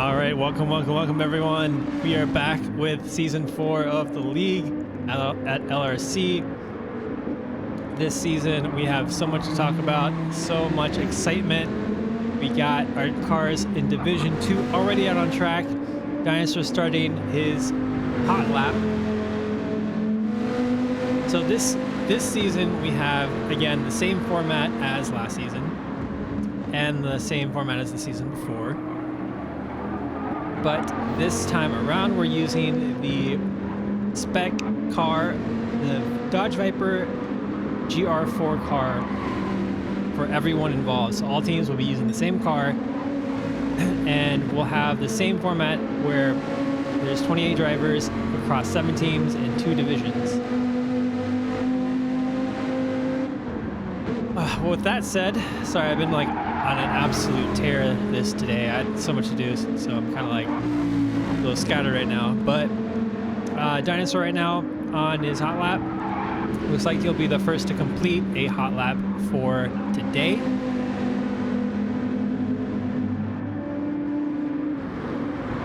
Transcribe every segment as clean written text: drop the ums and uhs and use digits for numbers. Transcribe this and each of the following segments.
All right, welcome everyone. We are back with season 4 of the league at LRC. This season we have so much to talk about, so much excitement. We got our cars in Division 2 already out on track. Dinosaur starting his hot lap. So this season we have, again, the same format as last season and the same format as the season before. But this time around, we're using the spec car, the Dodge Viper GR4 car for everyone involved. So all teams will be using the same car, and we'll have the same format where there's 28 drivers across 7 teams and 2 divisions. With that said, sorry, I've been like on an absolute tear this today. I had so much to do, so I'm kind of like a little scattered right now. But Dinosaur right now on his hot lap. Looks like he'll be the first to complete a hot lap for today.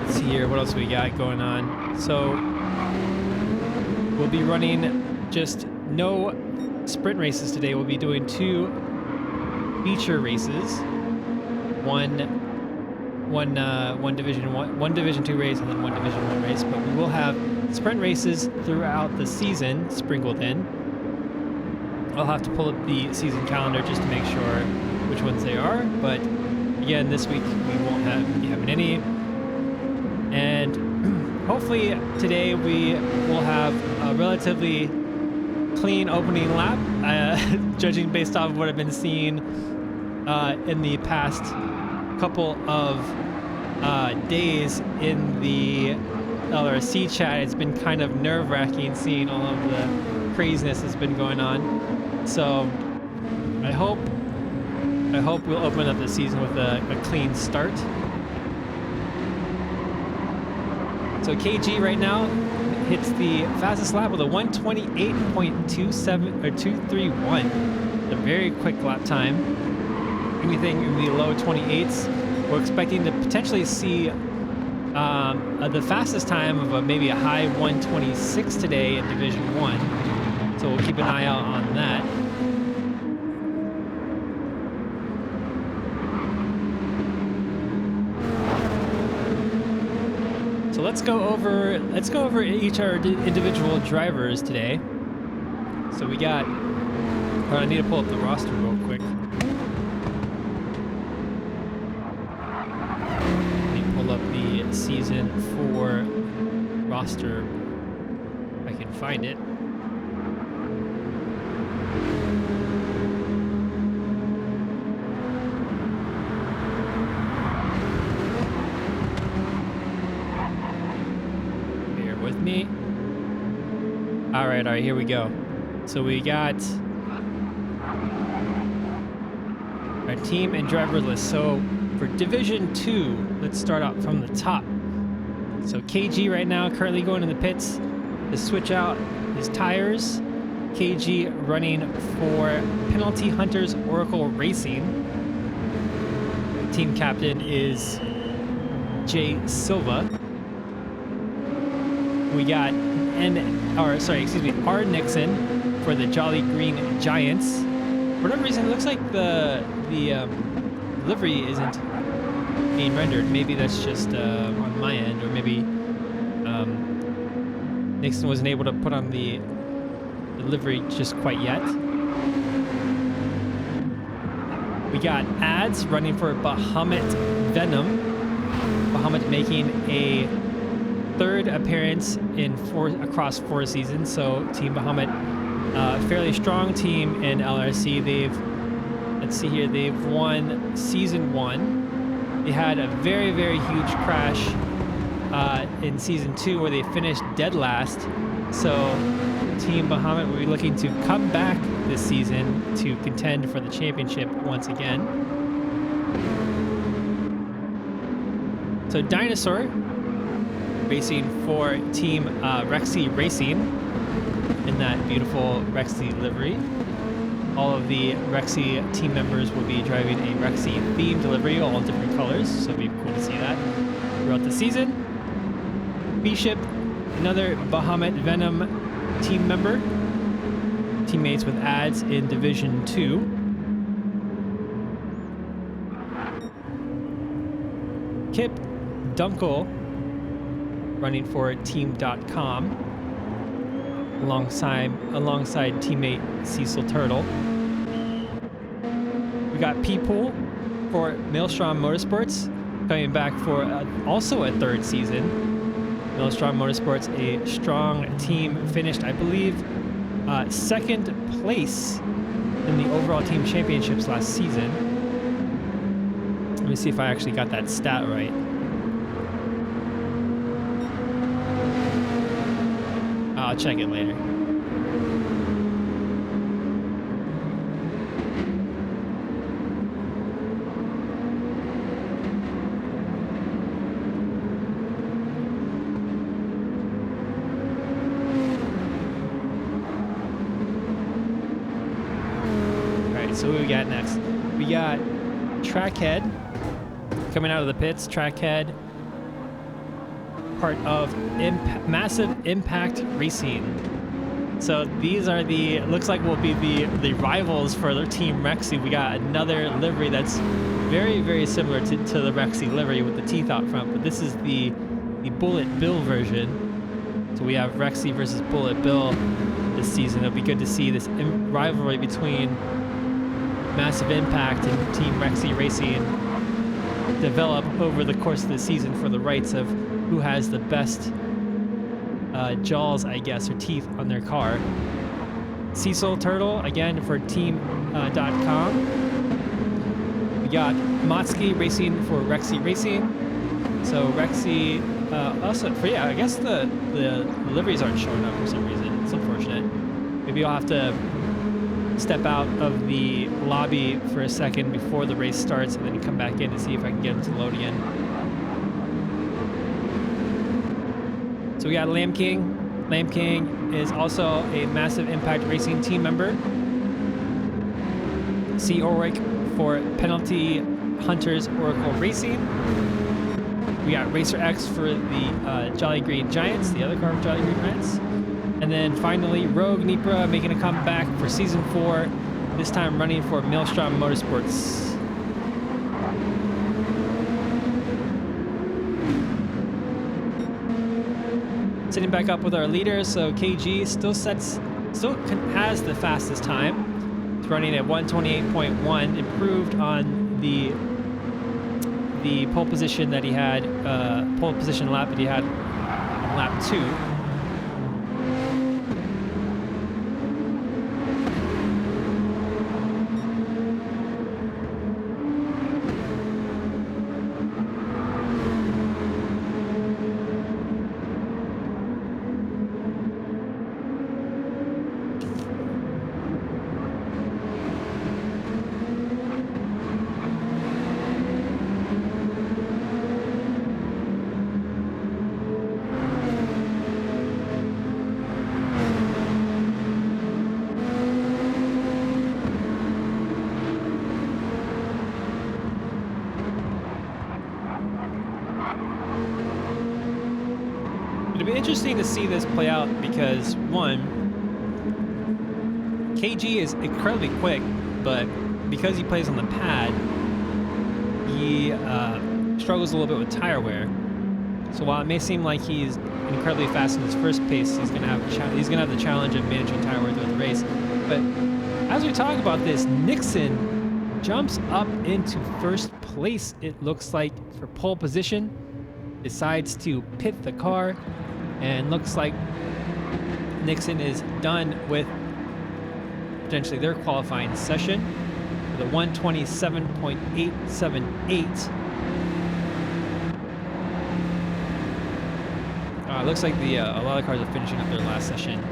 Let's see here, what else we got going on? So we'll be running just no sprint races today. We'll be doing 2 feature races, one division 2 race and then 1 division 1 race, but we will have sprint races throughout the season sprinkled in. I'll have to pull up the season calendar just to make sure which ones they are, but again, this week we won't be having any, and hopefully today we will have a relatively clean opening lap, judging based off of what I've been seeing in the past couple of days in the LRC chat. It's been kind of nerve-wracking seeing all of the craziness that's been going on. So I hope we'll open up the season with a clean start. So KG right now hits the fastest lap with a 128.27 or 231. A very quick lap time. Anything in the low 28s. We're expecting to potentially see the fastest time of maybe a high 126 today in Division 1. So we'll keep an eye out on that. So let's go over each of our individual drivers today. So we got, I need to pull up the roster real quick. Let me pull up the season 4 roster if I can find it. Me. All right, here we go. So we got our team and driver list. So for Division 2, let's start out from the top. So KG right now currently going in the pits to switch out his tires. KG running for Penalty Hunters Oracle Racing. Team captain is Jay Silva. We got R. Nixon for the Jolly Green Giants. For whatever reason, it looks like the livery isn't being rendered. Maybe that's just on my end, or maybe Nixon wasn't able to put on the livery just quite yet. We got ads running for Bahamut Venom. Bahamut making a 3rd appearance across 4 seasons. So Team Bahamut, fairly strong team in LRC. They've won season 1. They had a very, very huge crash in season 2 where they finished dead last. So Team Bahamut will be looking to come back this season to contend for the championship once again. So Dinosaur racing for Team Rexy Racing in that beautiful Rexy livery. All of the Rexy team members will be driving a Rexy themed livery, all different colors, so it'll be cool to see that. throughout the season. B-Ship, another Bahamut Venom team member. Teammates with ads in Division 2. Kip Dunkel, running for Team.com, alongside teammate Cecil Turtle. We got P-Pool for Maelstrom Motorsports, coming back for also a third season. Maelstrom Motorsports, a strong team, finished, I believe, second place in the overall team championships last season. Let me see if I actually got that stat right. I'll check it later. So what we got next? We got Trackhead coming out of the pits. Trackhead, part of Massive Impact Racing. So these are looks like will be the rivals for their team Rexy. We got another livery that's very, very similar to the Rexy livery with the teeth out front, but this is the Bullet Bill version. So we have Rexy versus Bullet Bill this season. It'll be good to see this rivalry between Massive Impact and Team Rexy Racing develop over the course of the season for the rights of who has the best jaws, I guess, or teeth on their car. Cecil Turtle, again, for Team.com. We got Motsky Racing for Rexy Racing. So Rexy, also, I guess the liveries aren't showing up for some reason. It's unfortunate. Maybe I'll have to step out of the lobby for a second before the race starts and then come back in to see if I can get them to load again. So we got Lamb King. Lamb King is also a Massive Impact Racing team member. C. Orwick for Penalty Hunters Oracle Racing. We got Racer X for the Jolly Green Giants, the other car of Jolly Green Giants. And then finally, Rogue Nipra making a comeback for Season 4, this time running for Maelstrom Motorsports. Sitting back up with our leaders, so KG still has the fastest time. It's running at 128.1, improved on the pole position that he had, pole position lap that he had on lap 2. It'll be interesting to see this play out because, one, KG is incredibly quick, but because he plays on the pad, he struggles a little bit with tire wear. So while it may seem like he's incredibly fast in his first pace, he's gonna have the challenge of managing tire wear throughout the race. But as we talk about this, Nixon jumps up into first place, it looks like, for pole position, decides to pit the car, and looks like Nixon is done with potentially their qualifying session with a 127.878. It looks like a lot of cars are finishing up their last session.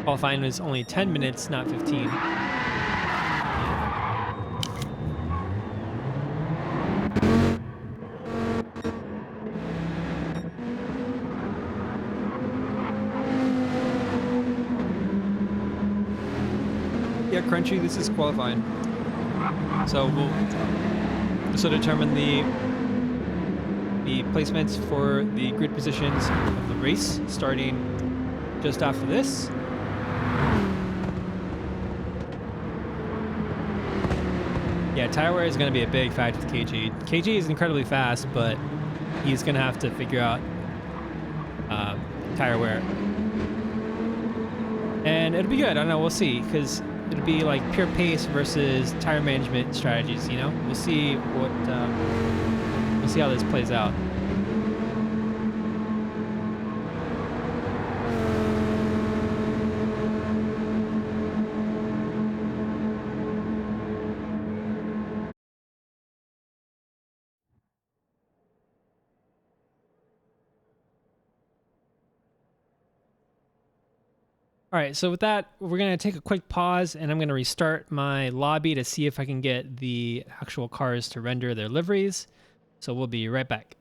Qualifying was only 10 minutes, not 15. Yeah, Crunchy, this is qualifying. So this will determine the the placements for the grid positions of the race starting just after this. Yeah, tire wear is going to be a big factor with KG. KG is incredibly fast, but he's going to have to figure out tire wear. And it'll be good. I don't know. We'll see, because it'll be like pure pace versus tire management strategies. You know, we'll see what we'll see how this plays out. All right, so with that, we're going to take a quick pause, and I'm going to restart my lobby to see if I can get the actual cars to render their liveries. So we'll be right back.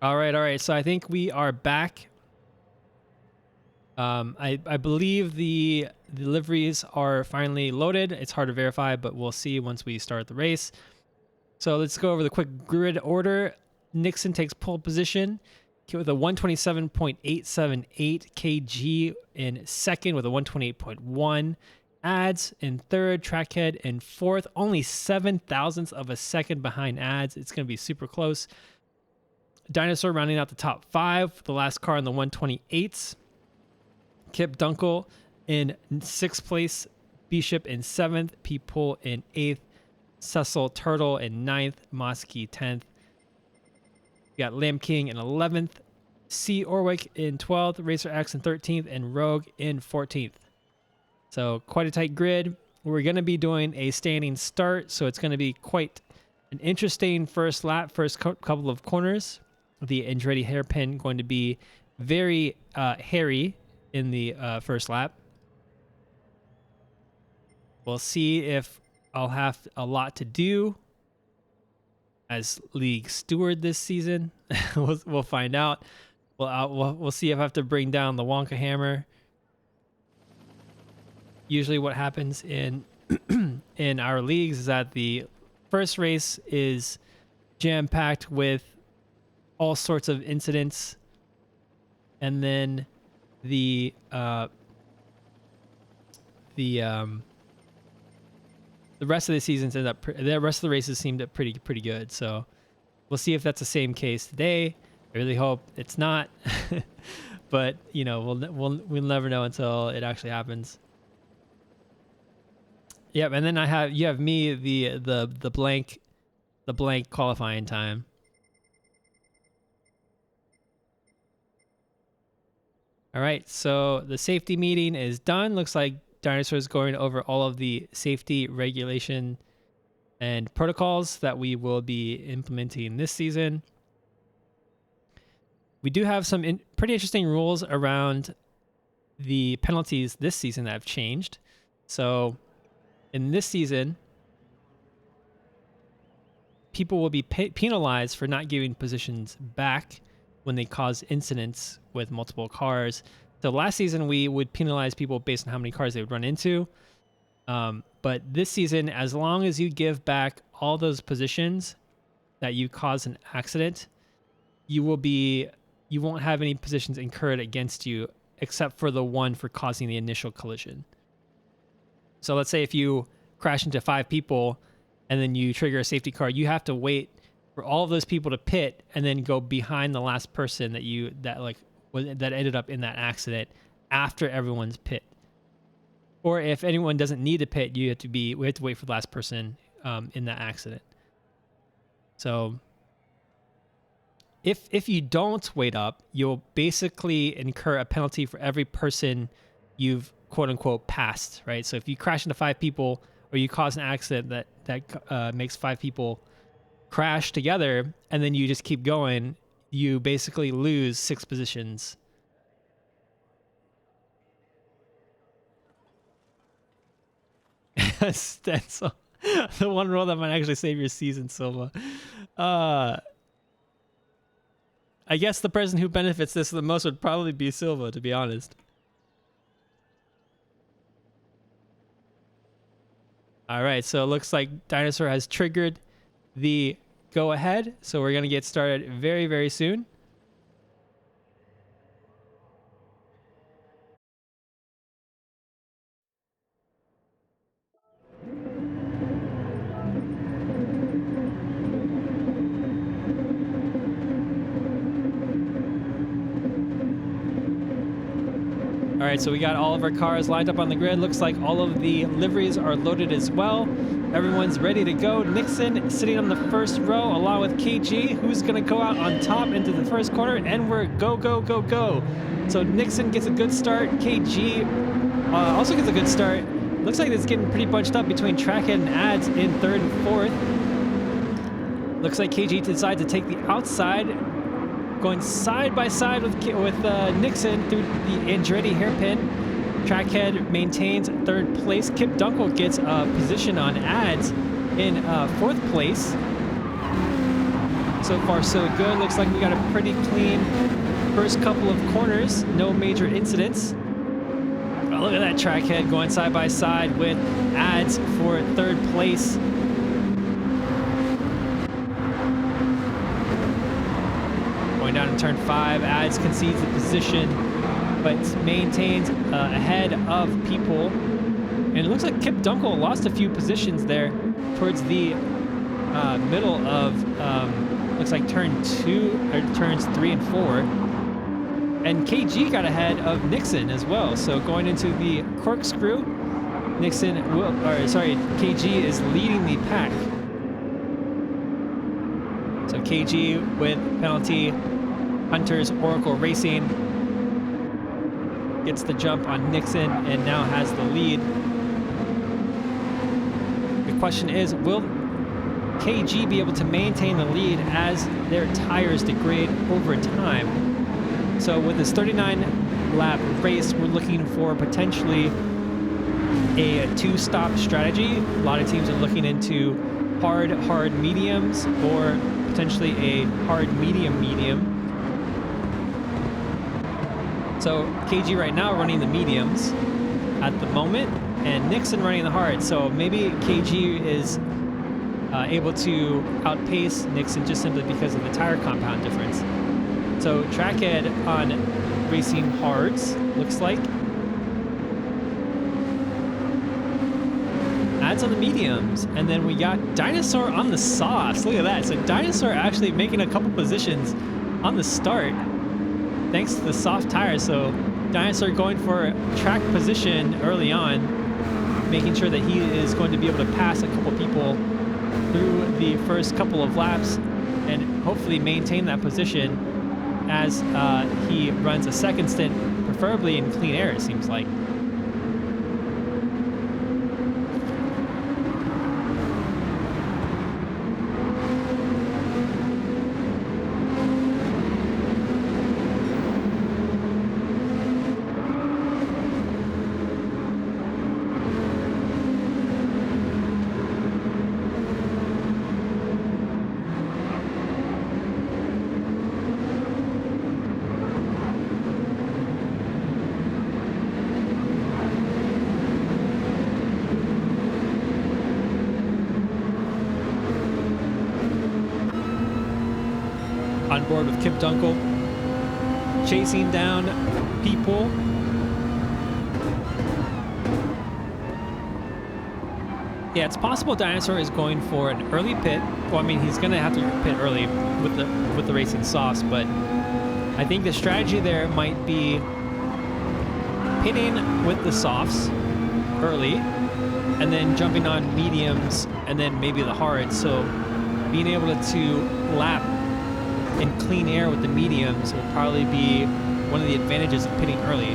All right. So I think we are back. I believe the liveries are finally loaded. It's hard to verify, but we'll see once we start the race. So let's go over the quick grid order. Nixon takes pole position with a 127.878 kg in second with a 128.1. Ads in third, Trackhead in fourth, only 7 thousandths of a second behind Ads. It's going to be super close. Dinosaur rounding out the top 5, the last car in the 128s. Kip Dunkel in 6th place, Bishop in 7th, P-Pull in 8th, Cecil Turtle in 9th, Mosky 10th. We got Lamb King in 11th, C. Orwick in 12th, Racer X in 13th, and Rogue in 14th. So quite a tight grid. We're going to be doing a standing start, so it's going to be quite an interesting first lap, couple of corners. The Andretti hairpin going to be very hairy in the first lap. We'll see if I'll have a lot to do as league steward this season. We'll find out. We'll see if I have to bring down the Wonka hammer. Usually what happens in in our leagues is that the first race is jam-packed with all sorts of incidents, and then the rest of the seasons the rest of the races seemed pretty good. So we'll see if that's the same case today. I really hope it's not, but you know, we'll never know until it actually happens. Yep, and then you have me, the blank qualifying time. All right, so the safety meeting is done. Looks like Dinosaur is going over all of the safety regulation and protocols that we will be implementing this season. We do have some pretty interesting rules around the penalties this season that have changed. So in this season, people will be penalized for not giving positions back when they cause incidents with multiple cars. So last season, we would penalize people based on how many cars they would run into. But this season, as long as you give back all those positions that you caused an accident, you won't have any positions incurred against you except for the one for causing the initial collision. So let's say if you crash into 5 people and then you trigger a safety car, you have to wait for all of those people to pit and then go behind the last person that ended up in that accident after everyone's pit. Or if anyone doesn't need to pit, we have to wait for the last person in that accident. So if you don't wait up, you'll basically incur a penalty for every person you've quote unquote passed, right? So if you crash into 5 people or you cause an accident that makes 5 people crash together and then you just keep going, you basically lose 6 positions. Stencil. The one rule that might actually save your season, Silva. I guess the person who benefits this the most would probably be Silva, to be honest. All right, so it looks like Dinosaur has triggered the go ahead. So we're going to get started very, very soon. All right, so we got all of our cars lined up on the grid. Looks like all of the liveries are loaded as well. Everyone's ready to go. Nixon sitting on the first row along with KG, who's going to go out on top into the first corner, and we're go, go, go, go. So Nixon gets a good start. KG also gets a good start. Looks like it's getting pretty bunched up between Trackhead and Ads in third and fourth. Looks like KG decides to take the outside, going side by side with Nixon through the Andretti hairpin. Trackhead maintains third place. Kip Dunkel gets a position on Ads in fourth place. So far, so good. Looks like we got a pretty clean first couple of corners. No major incidents. Oh, look at that Trackhead going side by side with Ads for third place. Going down in turn 5, Ads concedes the position, but maintains ahead of people. And it looks like Kip Dunkel lost a few positions there towards the middle of looks like turn 2 or turns 3 and 4. And KG got ahead of Nixon as well. So going into the corkscrew, KG is leading the pack. So KG with penalty, Hunter's Oracle Racing gets the jump on Nixon and now has the lead. The question is, will KG be able to maintain the lead as their tires degrade over time? So with this 39 lap race, we're looking for potentially a 2-stop strategy. A lot of teams are looking into hard mediums or potentially a hard medium. So KG right now running the mediums at the moment, and Nixon running the hard. So maybe KG is able to outpace Nixon just simply because of the tire compound difference. So Trackhead on racing hards, looks like. Ads on the mediums, and then we got Dinosaur on the sauce. Look at that. So Dinosaur actually making a couple positions on the start thanks to the soft tires. So Dinosaur going for track position early on, making sure that he is going to be able to pass a couple people through the first couple of laps and hopefully maintain that position as he runs a second stint, preferably in clean air, it seems like. On board with Kip Dunkel, chasing down people. Yeah, it's possible Dinosaur is going for an early pit. Well, I mean, he's going to have to pit early with the racing softs, but I think the strategy there might be pitting with the softs early and then jumping on mediums and then maybe the hards. So being able to lap in clean air with the mediums will probably be one of the advantages of pitting early.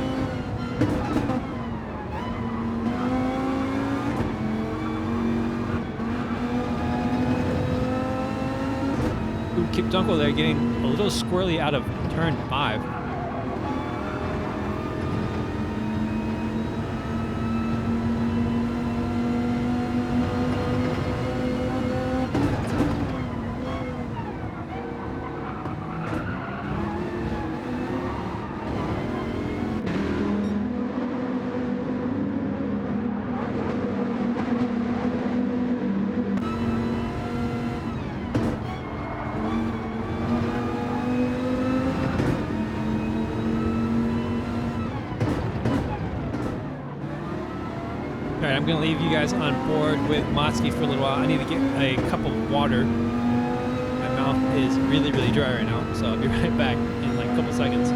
Ooh, Kip Dunkel there getting a little squirrely out of turn 5. I'm going to leave you guys on board with Motsky for a little while. I need to get a cup of water. My mouth is really, really dry right now, so I'll be right back in like a couple seconds.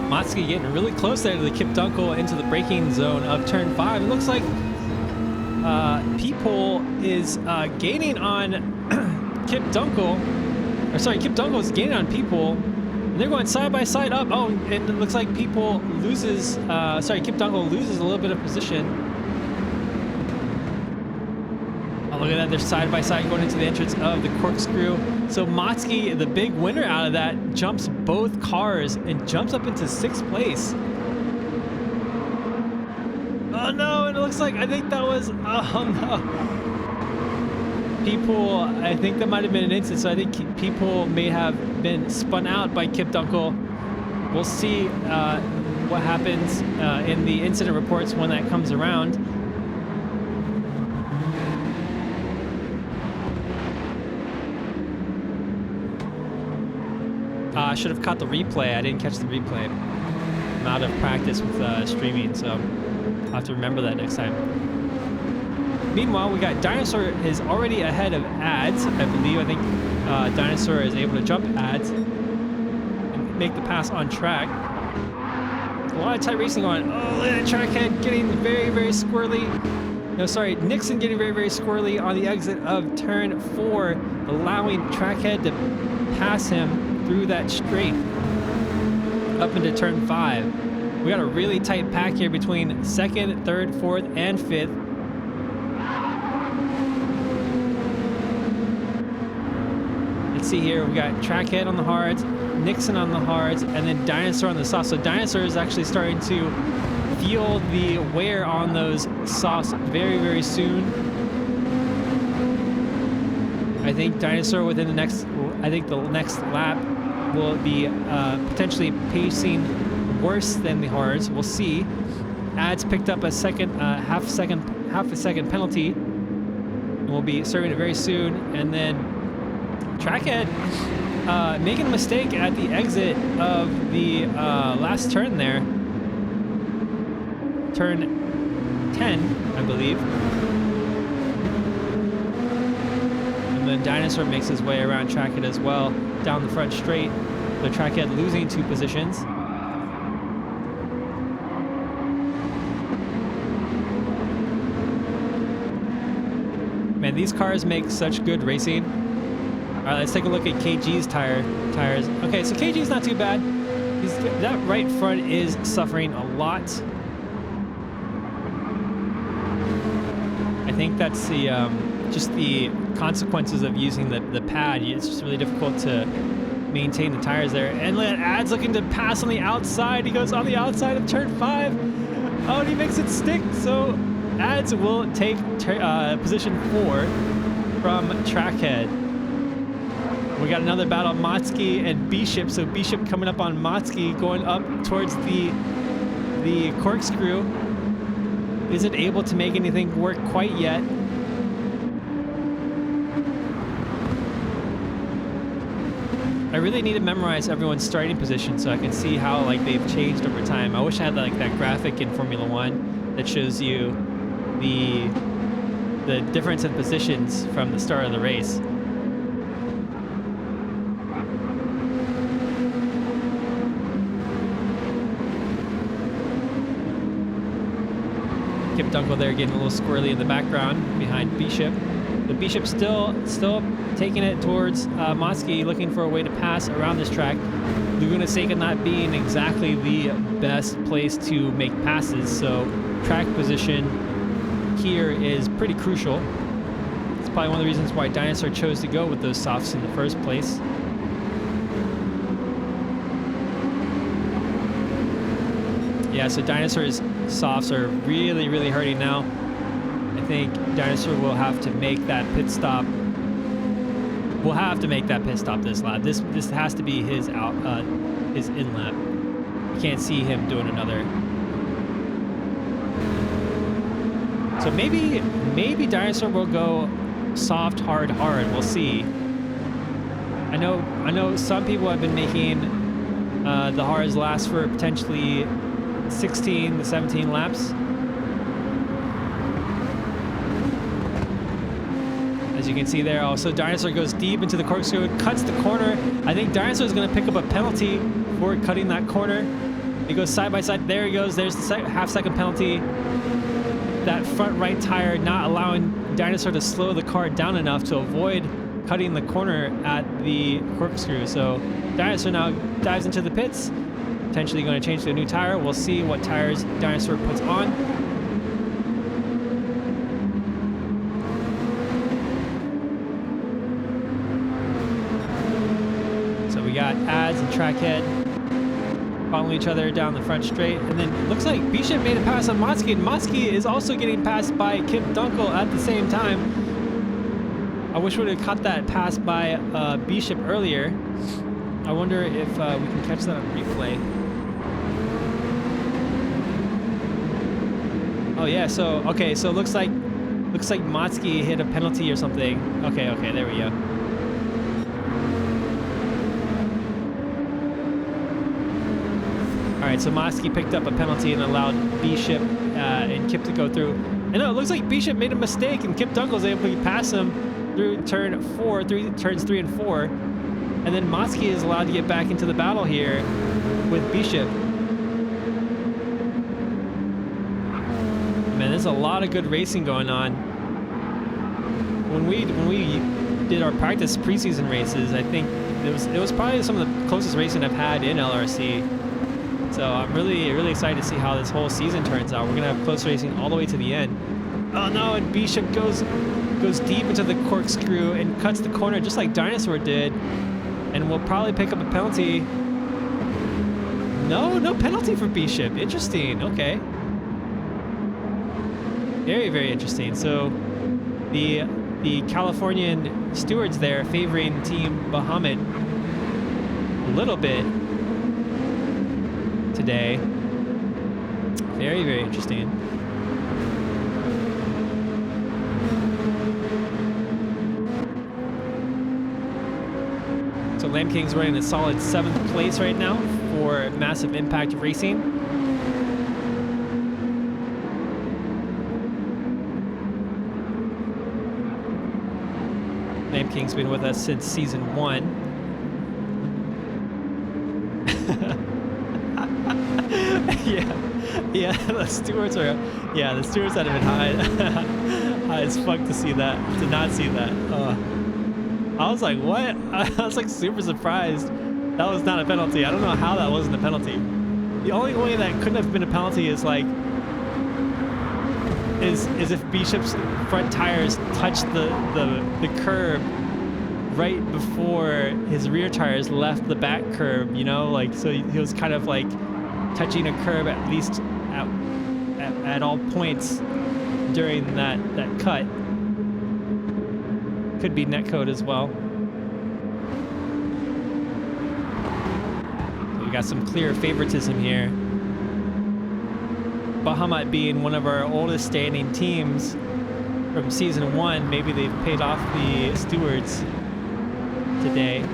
Motsky getting really close there to the Kip Dunkel into the braking zone of turn 5. It looks like P-Pole is gaining on Kip Dunkel. Or sorry, Kip Dunkel is gaining on P-Pole. And they're going side by side up. Oh, and it looks like P-Pole loses, Kip Dunkel loses a little bit of position. Oh, Look at that, they're side by side going into the entrance of the corkscrew. So Motsky, the big winner out of that, jumps both cars and jumps up into 6th place. Oh no, and it looks like, I think that was, oh no. People, I think that might have been an incident, so I think people may have been spun out by Kip Dunkel. We'll see what happens in the incident reports when that comes around. I should have caught the replay. I didn't catch the replay. I'm out of practice with streaming, so I'll have to remember that next time. Meanwhile, we got Dinosaur is already ahead of Ads, I believe. I think Dinosaur is able to jump Ads and make the pass on track. A lot of tight racing going. Oh, look at that Trackhead getting very, very squirrely. No, sorry, Nixon getting very, very squirrely on the exit of turn 4, allowing Trackhead to pass him through that straight up into turn 5. We got a really tight pack here between 2nd, 3rd, 4th, and 5th. Let's see here, we got Trackhead on the hards, Nixon on the hards, and then Dinosaur on the softs. So Dinosaur is actually starting to feel the wear on those softs very, very soon. I think Dinosaur within the next lap will be potentially pacing worse than the hards. We'll see. Ads picked up a half a second penalty, and we'll be serving it very soon. And then Trackhead making a mistake at the exit of the last turn there. Turn 10, I believe. And then Dinosaur makes his way around Trackhead as well, down the front straight. So Trackhead losing 2 positions. Man, these cars make such good racing. All right, let's take a look at KG's tires. Okay, so KG's not too bad. That right front is suffering a lot. I think that's the just the consequences of using the pad. It's just really difficult to maintain the tires there. And Ad's looking to pass on the outside. He goes on the outside of turn 5. Oh, and he makes it stick. So Ads will take position 4 from Trackhead. We got another battle, Motsky and Bishop. So Bishop coming up on Motsky, going up towards the corkscrew. Isn't able to make anything work quite yet. I really need to memorize everyone's starting position so I can see how they've changed over time. I wish I had that graphic in Formula 1 that shows you the difference in positions from the start of the race. Kip Dunkel there getting a little squirrely in the background behind Bishop. But Bishop still taking it towards Motsky, looking for a way to pass around this track. Laguna Seca not being exactly the best place to make passes, so track position here is pretty crucial. It's probably one of the reasons why Dinosaur chose to go with those softs in the first place. Yeah, so Dinosaur's softs are really, really hurting now. I think Dinosaur will have to make that pit stop. We'll have to make that pit stop this lap. This has to be his in lap. You can't see him doing another. So maybe Dinosaur will go soft, hard, hard. We'll see. I know some people have been making the hards last for potentially 16 to 17 laps. As you can see there, also Dinosaur goes deep into the corkscrew and cuts the corner. I think Dinosaur is going to pick up a penalty for cutting that corner. He goes side by side. There he goes. There's the half-second penalty. That front right tire not allowing Dinosaur to slow the car down enough to avoid cutting the corner at the corkscrew. So Dinosaur now dives into the pits, potentially going to change to a new tire. We'll see what tires Dinosaur puts on. got Ads and Trackhead following each other down the front straight. And then it looks like Bishop made a pass on Motsky, and Motsky is also getting passed by Kip Dunkel at the same time. I wish we would have caught that pass by Bishop earlier. I wonder if we can catch that on replay. Oh yeah, so okay, so it looks like Motsky hit a penalty or something. Okay, there we go. All right, so Motsky picked up a penalty and allowed Bishop and Kip to go through. And no, it looks like Bishop made a mistake and Kip Dunkel was able to pass him through turns 3 and 4. And then Motsky is allowed to get back into the battle here with Bishop. Man, there's a lot of good racing going on. When we did our practice preseason races, I think it was probably some of the closest racing I've had in LRC. So I'm really excited to see how this whole season turns out. We're gonna have close racing all the way to the end. Oh no, and Bishop goes deep into the corkscrew and cuts the corner just like Dinosaur did. And we'll probably pick up a penalty. No penalty for Bishop. Interesting. Okay. Very interesting. So the Californian stewards there favoring Team Bahamut a little bit today. Very interesting. So Lamb King's running a solid 7th place right now for Massive Impact Racing. Lamb King's been with us since season 1. Yeah, the stewards had to been high as fuck to see that. To not see that. I was like, what? I was like super surprised. That was not a penalty. I don't know how that wasn't a penalty. The only way that couldn't have been a penalty is like, is if Bishop's front tires touched the curb right before his rear tires left the back curb, you know? Like, so he was kind of like touching a curb at least at all points during that cut. Could be netcode as well. We got some clear favoritism here. Bahamut being one of our oldest standing teams from season 1, maybe they've paid off the stewards today.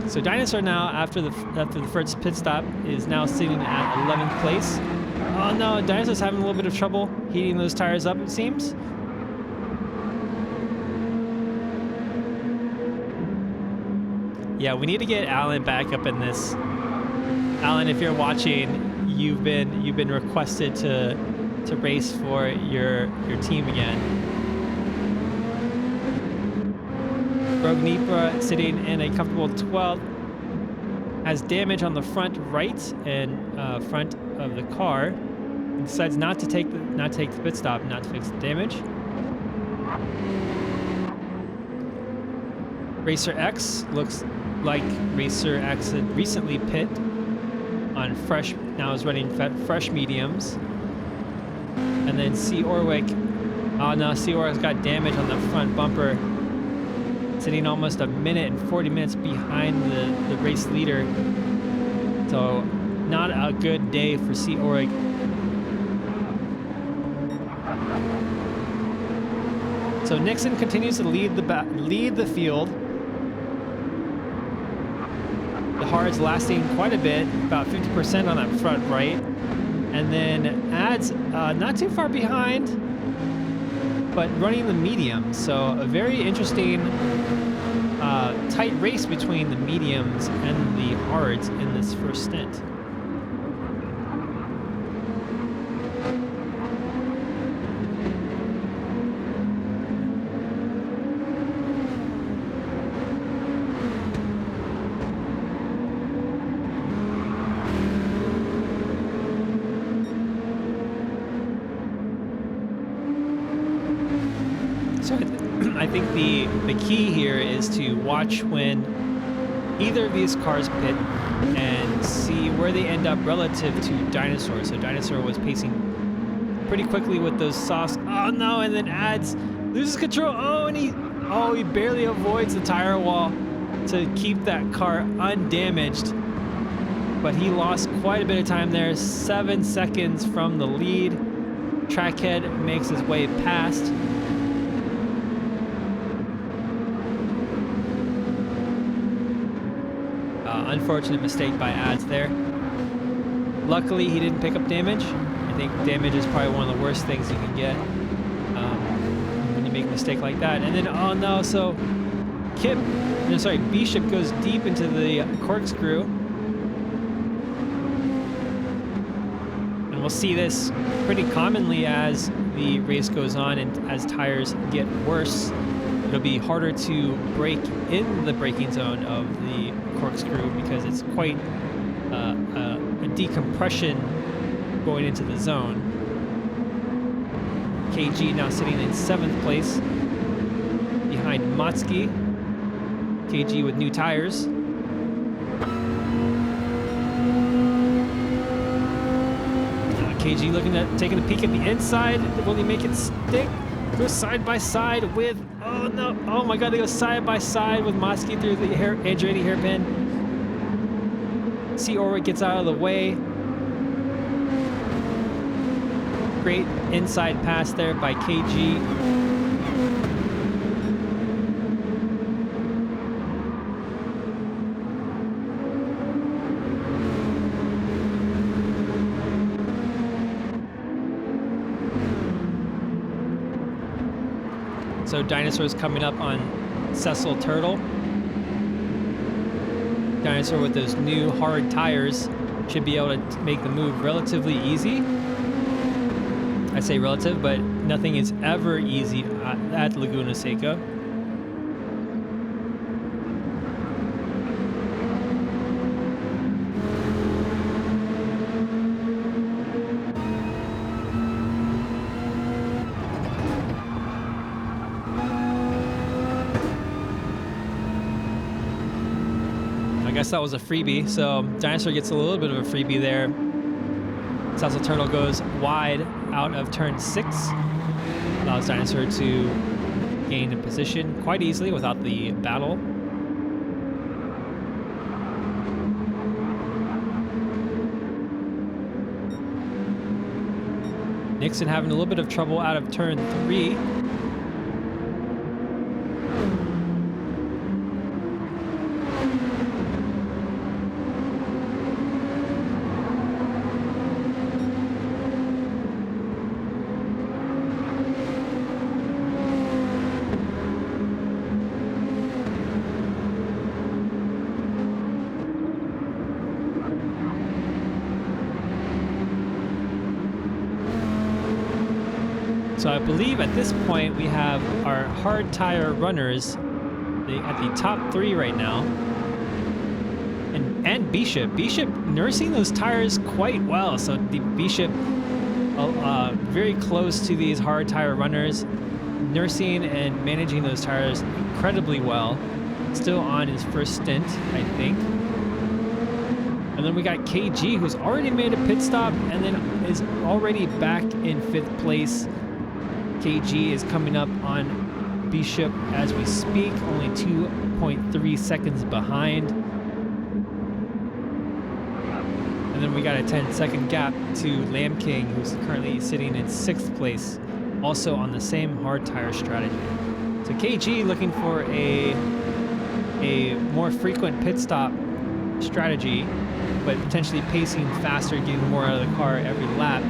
So Dinosaur now, after the first pit stop, is now sitting at 11th place. Oh no, Dinosaur's having a little bit of trouble heating those tires up, it seems. Yeah, we need to get Alan back up in this. Alan, if you're watching, you've been requested to race for your team again. Rogue Nipra sitting in a comfortable 12th, has damage on the front right and front of the car, and decides not to take the pit stop, not to fix the damage. Racer X looks like Racer X had recently pit on fresh, now is running fresh mediums. And then C. Orwick, oh no, C. Orwick's got damage on the front bumper, sitting almost a minute and 40 minutes behind the race leader. So not a good day for C. Orwick. So Nixon continues to lead the field. The hard's lasting quite a bit, about 50% on that front right. And then Ads not too far behind, but running the medium. So a very interesting tight race between the mediums and the hards in this first stint. So I think the the key here is to watch when either of these cars pit and see where they end up relative to Dinosaur. So Dinosaur was pacing pretty quickly with those softs. Oh no, and then Ads loses control. Oh, and he barely avoids the tire wall to keep that car undamaged. But he lost quite a bit of time there, 7 seconds from the lead. Trackhead makes his way past. Unfortunate mistake by Ads there. Luckily, he didn't pick up damage. I think damage is probably one of the worst things you can get when you make a mistake like that. And then, oh no, so B-Ship goes deep into the corkscrew. And we'll see this pretty commonly as the race goes on and as tires get worse. It'll be harder to brake in the braking zone of the corkscrew because it's quite a decompression going into the zone. KG now sitting in 7th place behind Motsky. KG with new tires. KG looking at taking a peek at the inside. Will he make it stick? Goes side by side with, oh no, oh my god, they go side by side with Motsky through the Andretti hairpin. See Orwick gets out of the way. Great inside pass there by KG. So Dinosaur's coming up on Cecil Turtle. Dinosaur with those new hard tires should be able to make the move relatively easy. I say relative, but nothing is ever easy at Laguna Seca. I guess that was a freebie, so Dinosaur gets a little bit of a freebie there. Cecil Turtle goes wide out of turn 6. Allows Dinosaur to gain a position quite easily without the battle. Nixon having a little bit of trouble out of turn 3. So I believe at this point we have our hard tire runners at the top 3 right now. And B-Ship. B-Ship nursing those tires quite well. So the B-Ship very close to these hard tire runners, nursing and managing those tires incredibly well. Still on his first stint, I think. And then we got KG, who's already made a pit stop and then is already back in 5th place. KG is coming up on B-Ship as we speak, only 2.3 seconds behind. And then we got a 10-second gap to Lamb King, who's currently sitting in 6th place, also on the same hard tire strategy. So KG looking for a more frequent pit stop strategy, but potentially pacing faster, getting more out of the car every lap.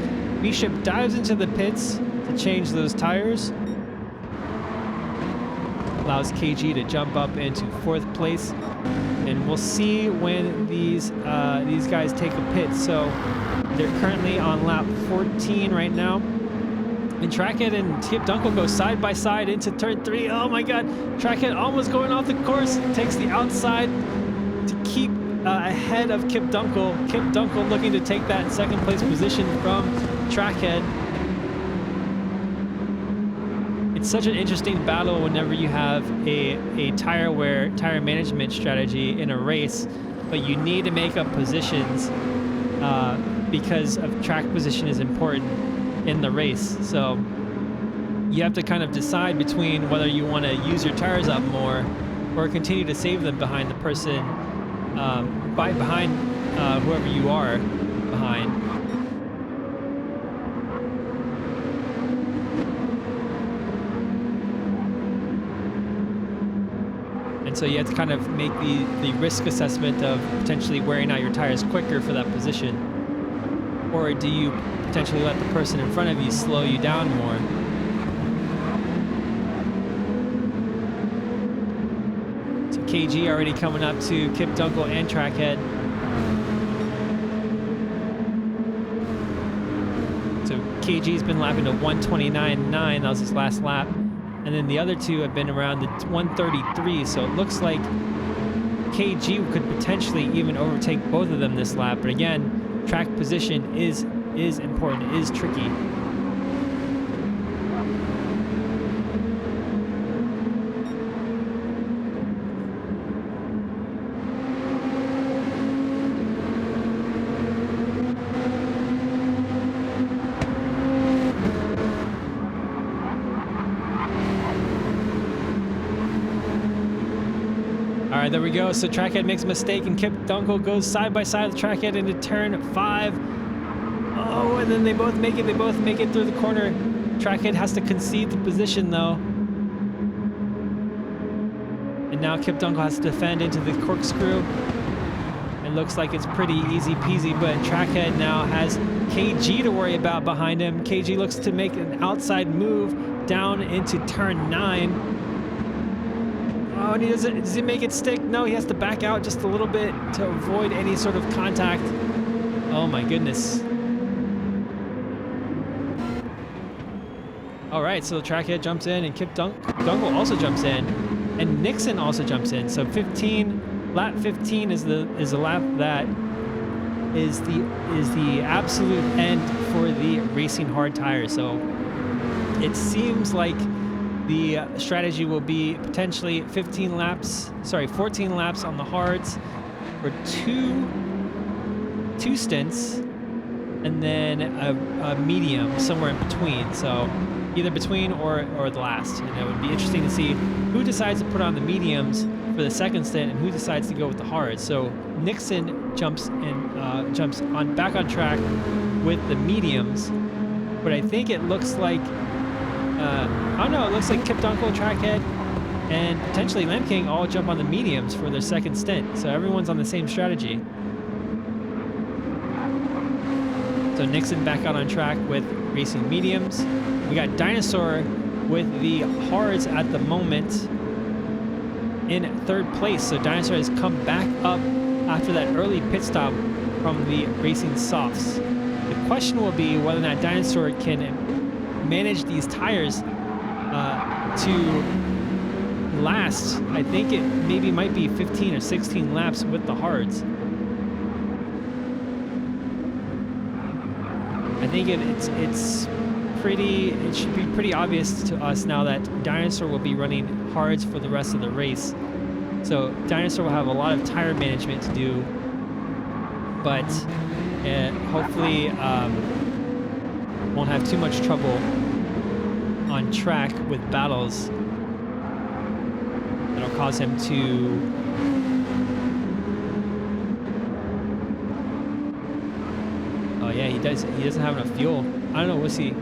B-Ship dives into the pits to change those tires. Allows KG to jump up into 4th place. And we'll see when these guys take a pit. So they're currently on lap 14 right now. And Trackhead and Kip Dunkel go side by side into turn 3. Oh my god, Trackhead almost going off the course. Takes the outside to keep ahead of Kip Dunkel. Kip Dunkel looking to take that 2nd place position from Trackhead. it's such an interesting battle whenever you have a tire management strategy in a race, but you need to make up positions because of track position is important in the race. So you have to kind of decide between whether you want to use your tires up more or continue to save them behind the person, behind whoever you are behind. And so you have to kind of make the risk assessment of potentially wearing out your tires quicker for that position. Or do you potentially let the person in front of you slow you down more? So KG already coming up to Kip Dunkel and Trackhead. So KG's been lapping to 129.9. That was his last lap. And then the other two have been around the 133, so it looks like KG could potentially even overtake both of them this lap. But again, track position is important, is tricky. All right, there we go. So Trackhead makes a mistake, and Kip Dunkel goes side by side with Trackhead into turn 5. Oh, and then they both make it. They both make it through the corner. Trackhead has to concede the position, though. And now Kip Dunkel has to defend into the corkscrew. It looks like it's pretty easy peasy, but Trackhead now has KG to worry about behind him. KG looks to make an outside move down into turn 9. Oh, and does he make it stick? No, he has to back out just a little bit to avoid any sort of contact. Oh my goodness. All right, so Trackhead jumps in, and Kip Dunkel also jumps in, and Nixon also jumps in. So lap 15 is the lap that is the absolute end for the racing hard tires. So it seems like the strategy will be potentially 14 laps on the hards for two stints, and then a medium somewhere in between. So either between or the last. And it would be interesting to see who decides to put on the mediums for the second stint and who decides to go with the hards. So Nixon jumps back on track with the mediums, but I think it looks like I don't know, it looks like Kip Dunkel, Trackhead, and potentially Lamb King all jump on the mediums for their second stint. So everyone's on the same strategy. So Nixon back out on track with racing mediums. We got Dinosaur with the hards at the moment in third place. So Dinosaur has come back up after that early pit stop from the racing softs. The question will be whether or not Dinosaur can manage these tires to last. I think it might be 15 or 16 laps with the hards. I think it should be pretty obvious to us now that Dinosaur will be running hards for the rest of the race. So Dinosaur will have a lot of tire management to do, but hopefully won't have too much trouble on track with battles that'll cause him to oh yeah, he doesn't have enough fuel. I don't know, we'll see.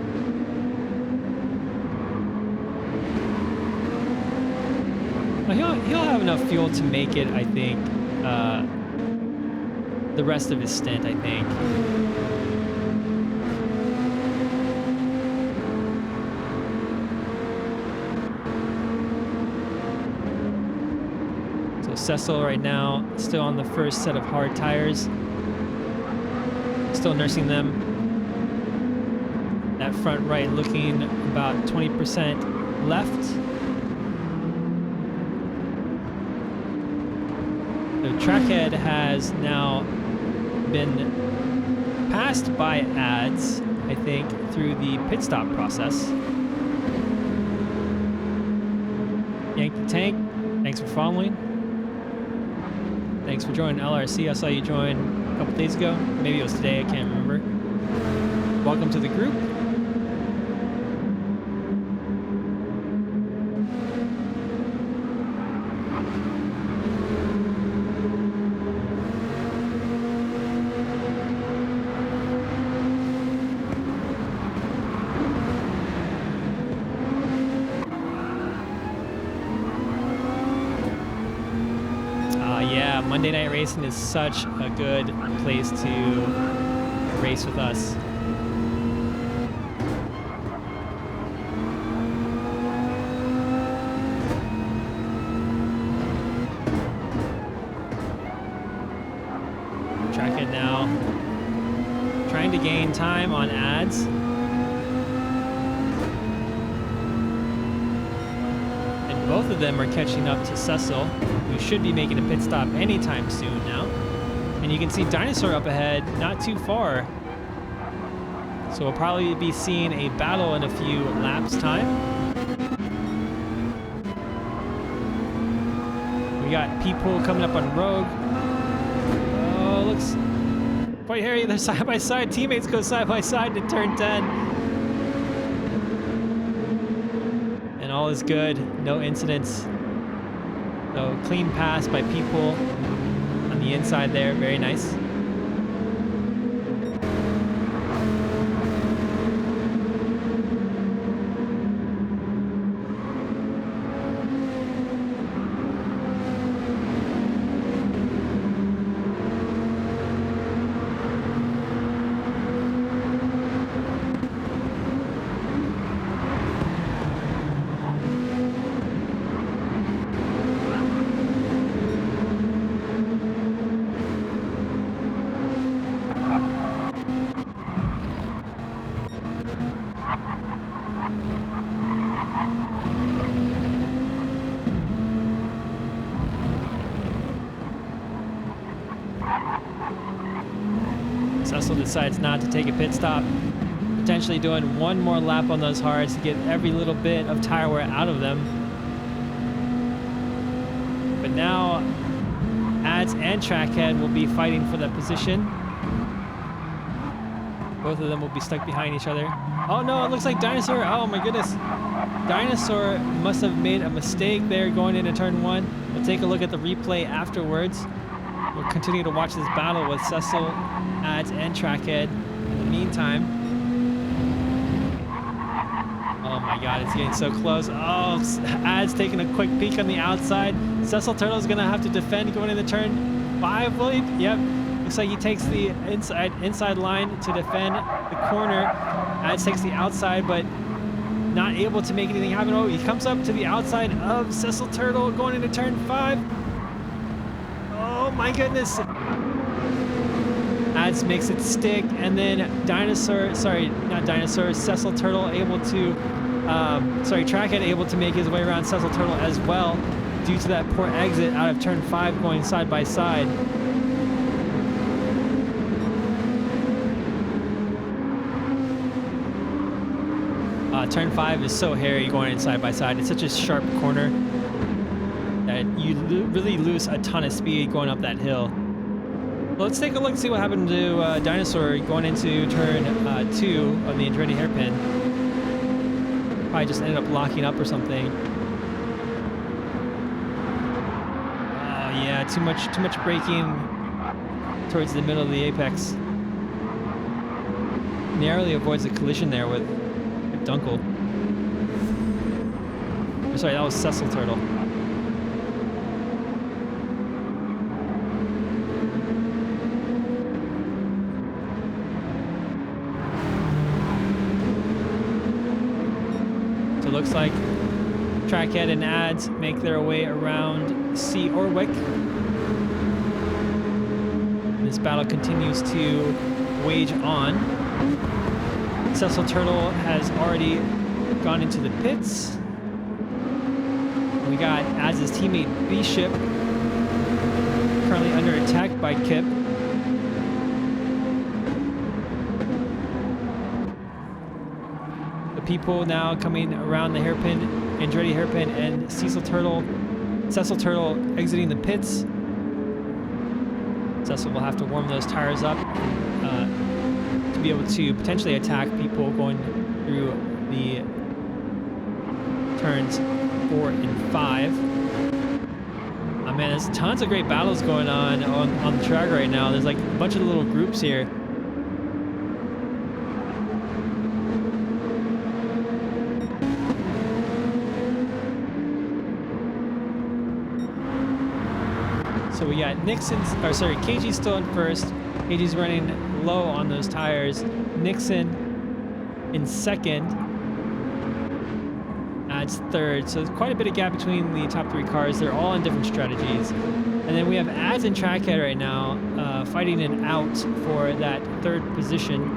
Well, he'll have enough fuel to make it, I think, the rest of his stint, I think. Cecil right now still on the first set of hard tires, still nursing them. That front right looking about 20% left. So Trackhead has now been passed by ads, I think, through the pit stop process. Yank the Tank, thanks for following. Thanks for joining LRC. I saw you join a couple days ago. Maybe it was today, I can't remember. Welcome to the group. Yeah, Monday Night Racing is such a good place to race with us. Track it now. Trying to gain time on ads. And both of them are catching up to Cecil, who should be making a pit stop anytime soon now. And you can see Dinosaur up ahead, not too far. So we'll probably be seeing a battle in a few laps time. We got people coming up on Rogue. Oh, looks quite hairy. They're side by side. Teammates go side by side to turn 10. And all is good. No incidents. So clean pass by people on the inside there. Very nice. Cecil decides not to take a pit stop, potentially doing one more lap on those hards to get every little bit of tire wear out of them. But now Ads and Trackhead will be fighting for that position. Both of them will be stuck behind each other. Oh no, it looks like Dinosaur. Oh my goodness. Dinosaur must have made a mistake there going into turn 1. We'll take a look at the replay afterwards. We'll continue to watch this battle with Cecil, Ads, and Trackhead. In the meantime, oh my god, it's getting so close. Oh, Ads taking a quick peek on the outside. Cecil Turtle's gonna have to defend going into turn 5, will he? Yep. Looks like he takes the inside line to defend the corner. Ads takes the outside, but not able to make anything happen. Oh, he comes up to the outside of Cecil Turtle going into turn 5. Oh my goodness. Ads makes it stick, and then Cecil Turtle able to, Trackhead able to make his way around Cecil Turtle as well due to that poor exit out of turn 5 going side by side. Turn 5 is so hairy going in side by side. It's such a sharp corner that you really lose a ton of speed going up that hill. Well, let's take a look and see what happened to Dinosaur going into turn 2 on the Andretti hairpin. Probably just ended up locking up or something. Oh yeah, too much braking towards the middle of the apex. Narrowly avoids a collision there with Dunkel. Sorry, that was Cecil Turtle. So it looks like Trackhead and Ads make their way around C. Orwick. This battle continues to wage on. Cecil Turtle has already gone into the pits. We got Ads' teammate B-Ship currently under attack by Kip. The people now coming around the hairpin Andretti Hairpin and Cecil Turtle exiting the pits. Cecil will have to warm those tires up to be able to potentially attack people going through the turns 4 and 5. Oh man, there's tons of great battles going on the track right now. There's like a bunch of little groups here. So we got KG's still in first. KG's running low on those tires. Nixon in second. Ad's third. So there's quite a bit of gap between the top 3 cars. They're all on different strategies. And then we have Ads and Trackhead right now fighting it out for that 3rd position.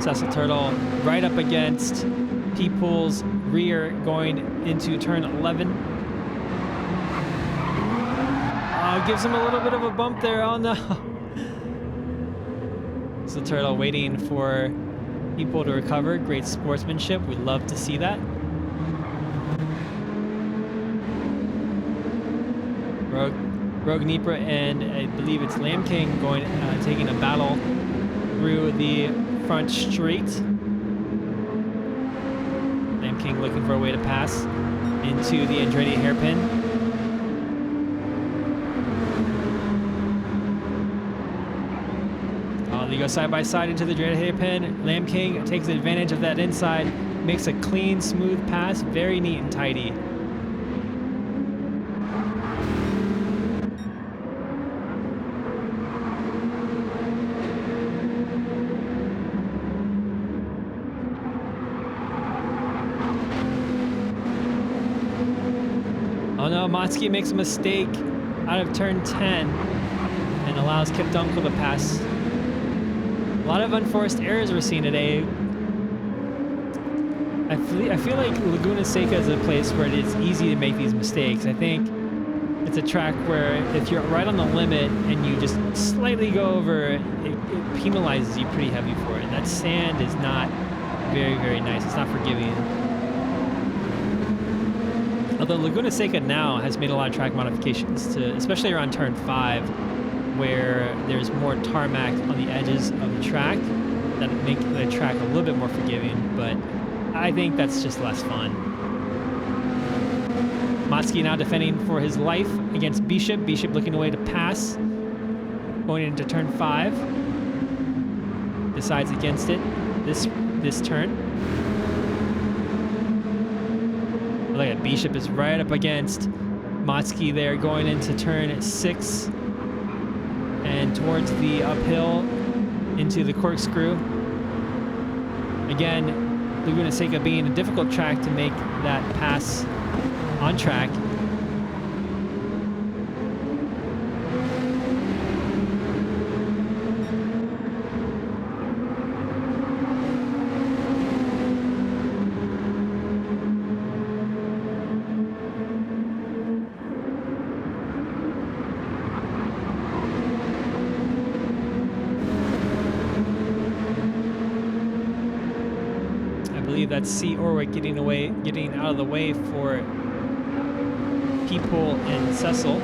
Cecil Turtle right up against P-Pool's rear going into turn 11. Oh, gives him a little bit of a bump there. Oh no. Cecil Turtle waiting for P-Pool to recover. Great sportsmanship. We'd love to see that. Rogue Nipra and I believe it's Lamb King taking a battle through the front straight. Lamb King looking for a way to pass into the Andretti Hairpin. They go side by side into the Andretti Hairpin. Lamb King takes advantage of that inside, makes a clean, smooth pass, very neat and tidy. Oh no, Motsky makes a mistake out of turn 10 and allows Kip Dunkel to pass. A lot of unforced errors we're seeing today. I feel like Laguna Seca is a place where it's easy to make these mistakes. I think it's a track where if you're right on the limit and you just slightly go over, it penalizes you pretty heavy for it. That sand is not very, very nice. It's not forgiving. Although Laguna Seca now has made a lot of track modifications, especially around turn 5, where there's more tarmac on the edges of the track that make the track a little bit more forgiving, but I think that's just less fun. Motsky now defending for his life against Bishop. Bishop looking away to pass. Going into turn 5. Decides against it this turn. Look at Bishop is right up against Motsky there going into turn 6. And towards the uphill into the corkscrew. Again, Laguna Seca being a difficult track to make that pass on track. That's C. Orwick getting out of the way for P-Pool and Cecil.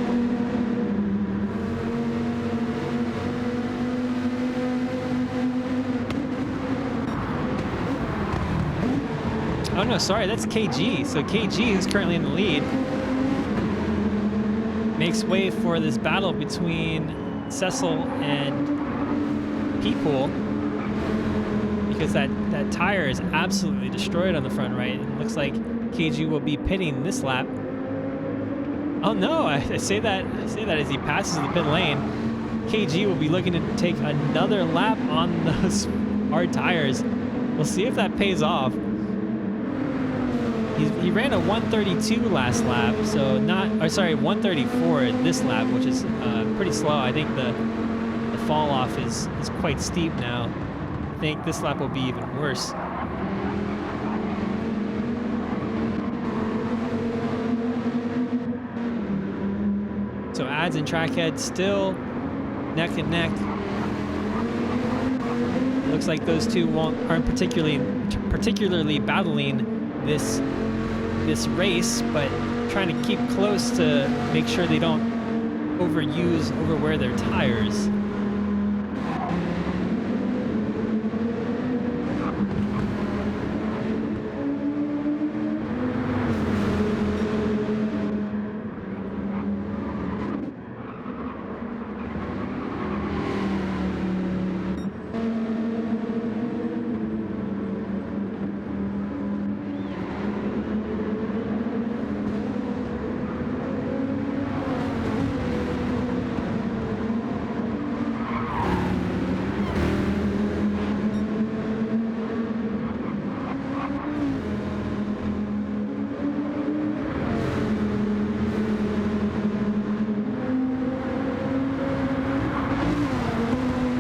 Oh no, sorry, that's KG. So KG, who's currently in the lead, makes way for this battle between Cecil and P-Pool. Because that tire is absolutely destroyed on the front right. It looks like KG will be pitting this lap. Oh no, I say that as he passes the pit lane. KG will be looking to take another lap on those hard tires. We'll see if that pays off. He ran a 132 last lap, so 134 this lap, which is pretty slow. I think the fall off is quite steep now. I think this lap will be even worse. So Ads and Trackhead still neck and neck. Looks like those two aren't particularly battling this race, but trying to keep close to make sure they don't overwear their tires.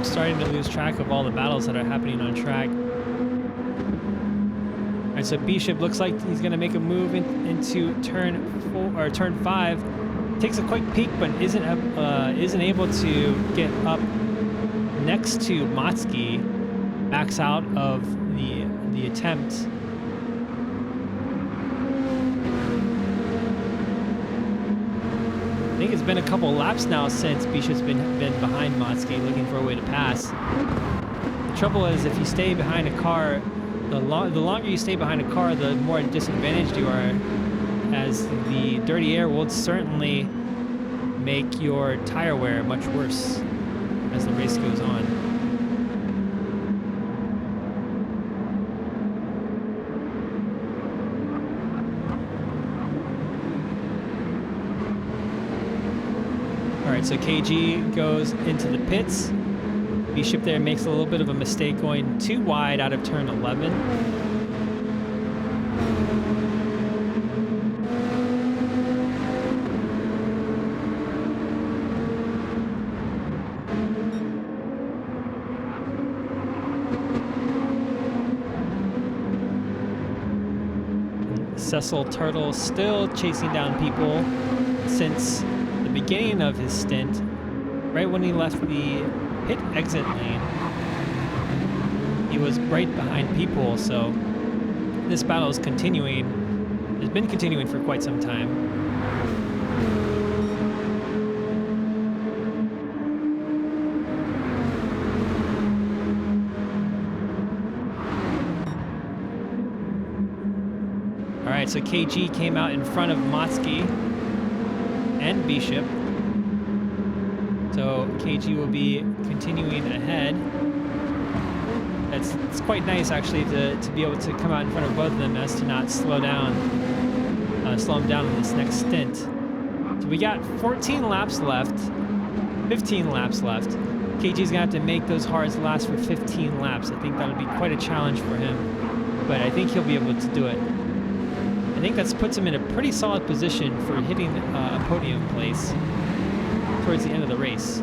Starting to lose track of all the battles that are happening on track. All right, so Bishop looks like he's going to make a move into turn 5. Takes a quick peek, but isn't able to get up next to Motsky. Backs out of the attempt. I think it's been a couple laps now since Bishop's been behind Motsky, looking for a way to pass. The trouble is, if you stay behind a car, the longer you stay behind a car, the more disadvantaged you are, as the dirty air will certainly make your tire wear much worse as the race goes on. Alright, so KG goes into the pits. Bishop there makes a little bit of a mistake going too wide out of turn 11. Cecil Turtle still chasing down people since the beginning of his stint, right when he left the pit exit lane. He was right behind people, so this battle is continuing. It's been continuing for quite some time. All right, so KG came out in front of Motsky and Bishop. So KG will be continuing ahead. It's quite nice actually to be able to come out in front of both of them as to not slow him down in this next stint. So we got 14 laps left, 15 laps left. KG's gonna have to make those hards last for 15 laps. I think that'll be quite a challenge for him, but I think he'll be able to do it. I think that puts him in a pretty solid position for hitting a podium place towards the end of the race.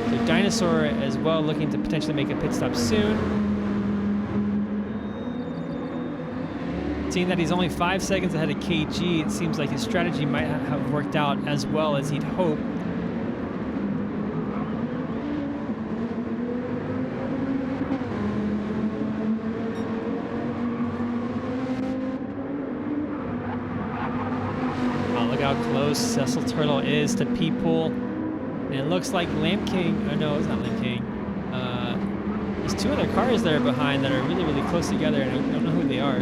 So Dinosaur as well, looking to potentially make a pit stop soon. Seeing that he's only 5 seconds ahead of KG, it seems like his strategy might have worked out as well as he'd hoped. How close Cecil Turtle is to people. And it looks like Lamp King, oh no, it's not Lamp King. There's 2 other cars there behind that are really, really close together, and I don't know who they are.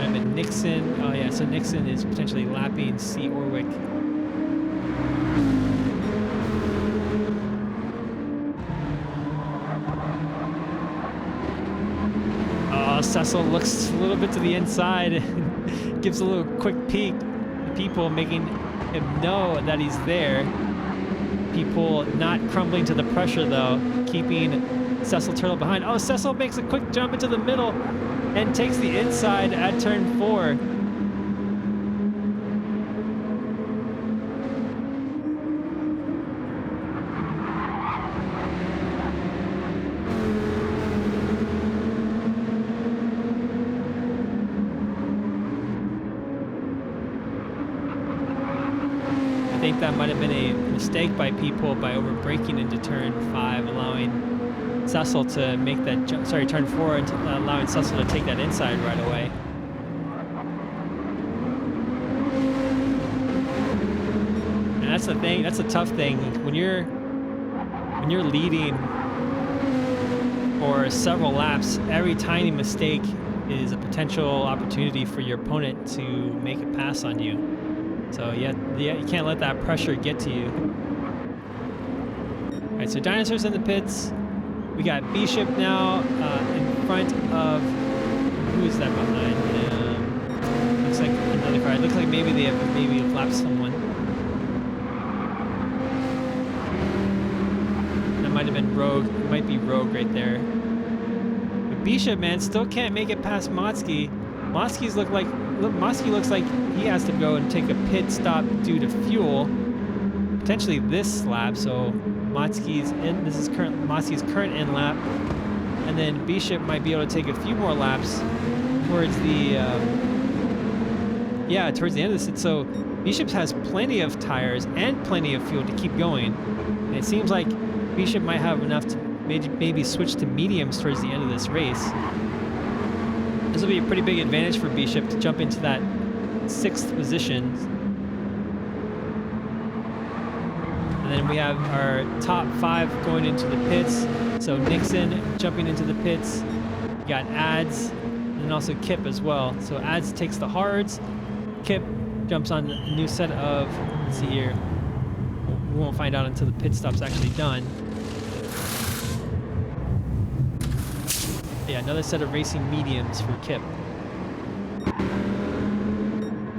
And then Nixon, oh yeah, so Nixon is potentially lapping C. Orwick. Cecil looks a little bit to the inside and gives a little quick peek to people, making him know that he's there. People not crumbling to the pressure though, keeping Cecil Turtle behind. Oh, Cecil makes a quick jump into the middle and takes the inside at turn 4. that might have been a mistake by people by over braking into turn 5, allowing Cecil to make that turn 4, allowing Cecil to take that inside right away. And that's the thing. That's a tough thing when you're leading for several laps. Every tiny mistake is a potential opportunity for your opponent to make a pass on you. So yeah, you can't let that pressure get to you. All right, so Dinosaur's in the pits. We got Bishop now in front of, who is that behind? Looks like another car. It looks like maybe they have lapped someone. That might have been Rogue. It might be Rogue right there. But Bishop, man, still can't make it past Motsky. Motsky looks like he has to go and take a pit stop due to fuel, potentially this lap. So Motsky's in. This is Motsky's current in lap, and then Bishop might be able to take a few more laps towards the towards the end of this. So Bishop has plenty of tires and plenty of fuel to keep going, and it seems like Bishop might have enough to maybe switch to mediums towards the end of this race. This will be a pretty big advantage for Bishop to jump into that 6th position. And then we have our top 5 going into the pits. So Nixon jumping into the pits. We got Ads and also Kip as well. So Ads takes the hards. Kip jumps on a new set of, let's see here. We won't find out until the pit stop's actually done. Yeah, another set of racing mediums for Kip.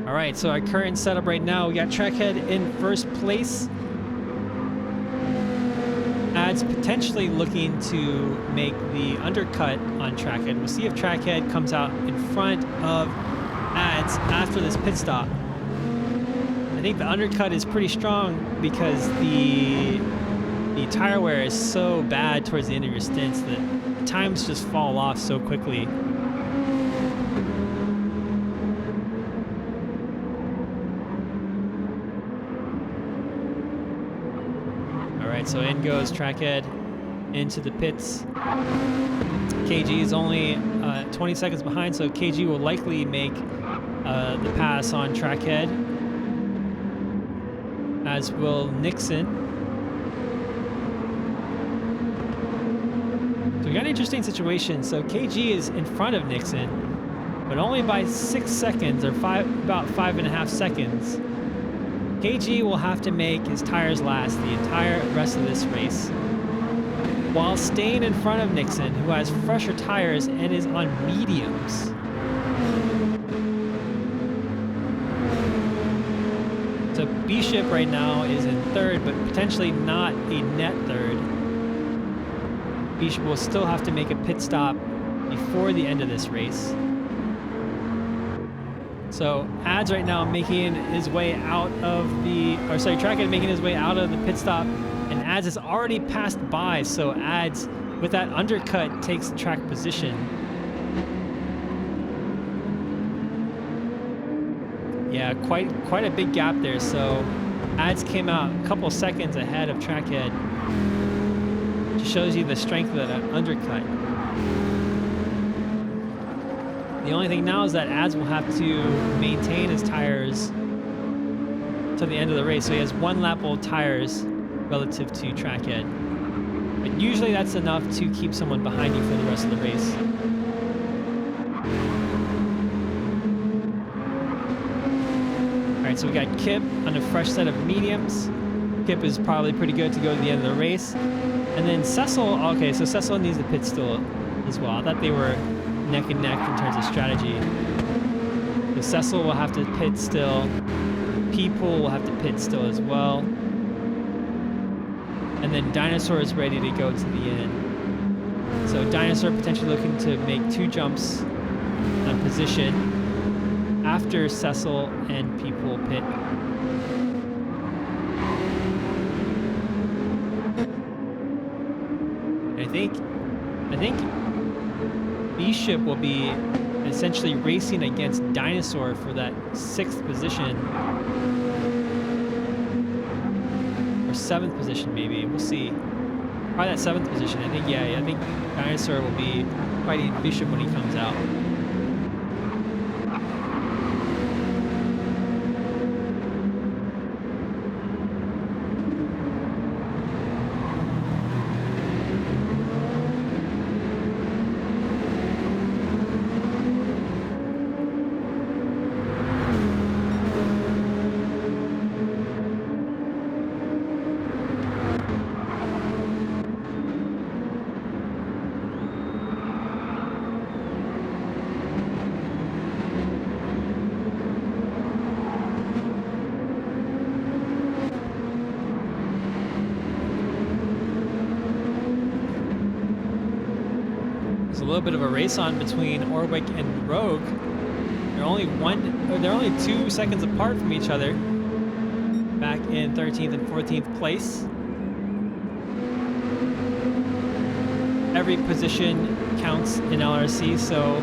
All right, so our current setup right now, we got Trackhead in first place. Ads potentially looking to make the undercut on Trackhead. We'll see if Trackhead comes out in front of Ads after this pit stop. I think the undercut is pretty strong because the tire wear is so bad towards the end of your stints that times just fall off so quickly. All right, so in goes Trackhead into the pits. KG is only 20 seconds behind, so KG will likely make the pass on Trackhead, as will Nixon. So we got an interesting situation. So KG is in front of Nixon, but only by 6 seconds, or about 5.5 seconds. KG will have to make his tires last the entire rest of this race, while staying in front of Nixon, who has fresher tires and is on mediums. So Bishop right now is in 3rd, but potentially not a net 3rd. Bishop will still have to make a pit stop before the end of this race. So Ads right now making his way out of Trackhead making his way out of the pit stop, and Ads has already passed by. So Ads, with that undercut, takes track position. Yeah, quite a big gap there. So Ads came out a couple seconds ahead of Trackhead. Shows you the strength of that undercut. The only thing now is that Ads will have to maintain his tires to the end of the race. So he has 1 lap old tires relative to Trackhead. But usually that's enough to keep someone behind you for the rest of the race. All right, so we got Kip on a fresh set of mediums. Kip is probably pretty good to go to the end of the race. And then Cecil, okay, so Cecil needs to pit still as well. I thought they were neck and neck in terms of strategy. So Cecil will have to pit still. P-Pool will have to pit still as well. And then Dinosaur is ready to go to the end. So Dinosaur potentially looking to make 2 jumps on position after Cecil and P-Pool pit. I think Bishop will be essentially racing against Dinosaur for that 6th position. 7th position maybe. We'll see. Probably that 7th position. I think, yeah, I think Dinosaur will be fighting Bishop when he comes out. A little bit of a race on between Orwick and Rogue. They're only 2 seconds apart from each other. Back in 13th and 14th place. Every position counts in LRC, so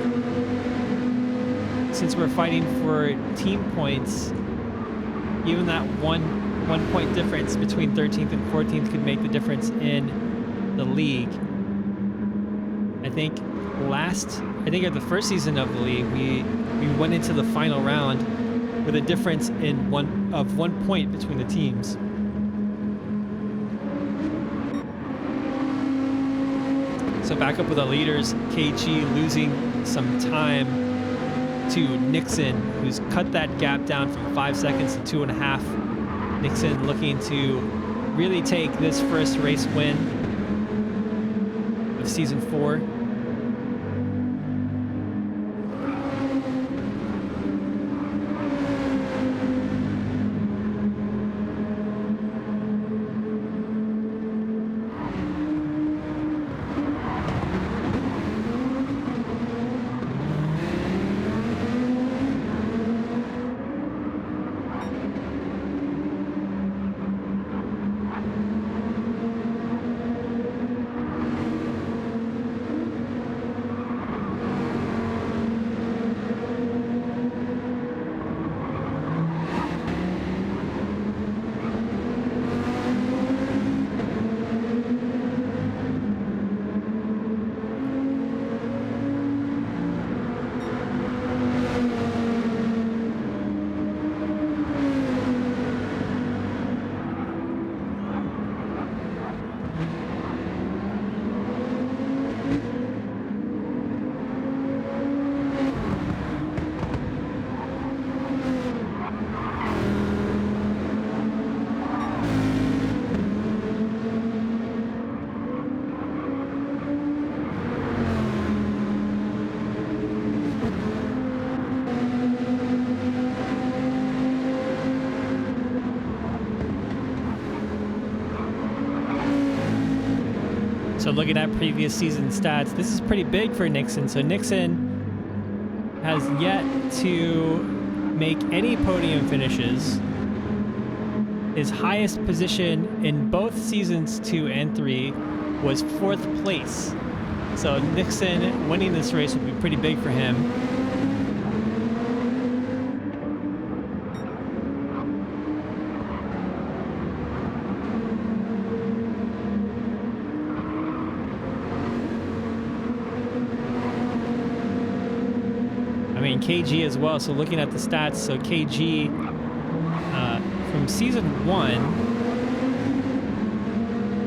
since we're fighting for team points, even that one point difference between 13th and 14th could make the difference in the league. I think at the first season of the league, we went into the final round with a difference in 1 point between the teams. So back up with the leaders, KG losing some time to Nixon, who's cut that gap down from 5 seconds to 2.5. Nixon looking to really take this first race win of season 4. So looking at previous season stats, this is pretty big for Nixon. So Nixon has yet to make any podium finishes. His highest position in both seasons 2 and 3 was 4th place. So Nixon winning this race would be pretty big for him. KG as well. So looking at the stats, so KG from season 1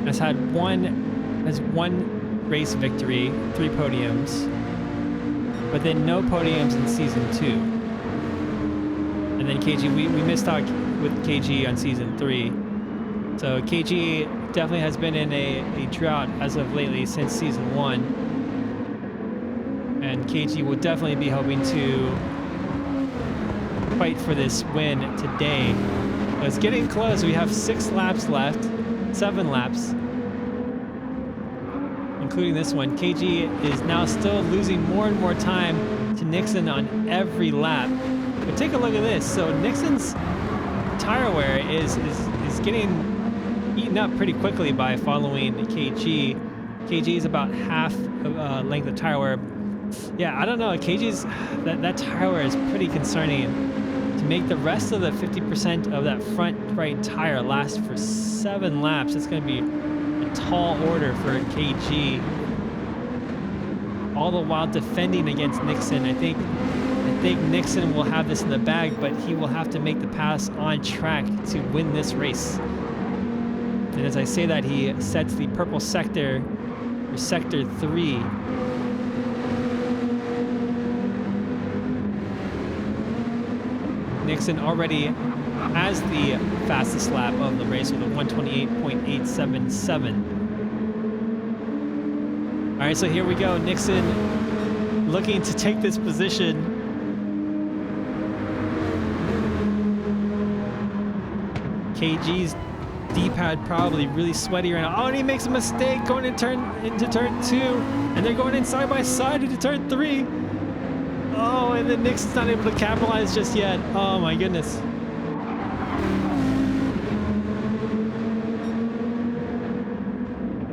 has one race victory, 3 podiums, but then no podiums in season 2. And then KG, we missed out with KG on season 3. So KG definitely has been in a drought as of lately since season 1. And KG will definitely be hoping to fight for this win today. But it's getting close. We have 6 laps left, 7 laps, including this one. KG is now still losing more and more time to Nixon on every lap. But take a look at this. So Nixon's tire wear is getting eaten up pretty quickly by following KG. KG is about half length of tire wear. Yeah, I don't know. KG's that tire wear is pretty concerning to to make the rest of the 50% of that front right tire last for 7 laps. It's going to be a tall order for KG. All the while defending against Nixon. I think Nixon will have this in the bag, but he will have to make the pass on track to win this race. And as I say that, he sets the purple sector, or sector 3. Nixon already has the fastest lap of the race with a 128.877. All right, so here we go. Nixon looking to take this position. KG's D-pad probably really sweaty right now. Oh, and he makes a mistake going into turn 2, and they're going in side by side into turn 3. Oh, and then Nixon's not able to capitalize just yet. Oh my goodness.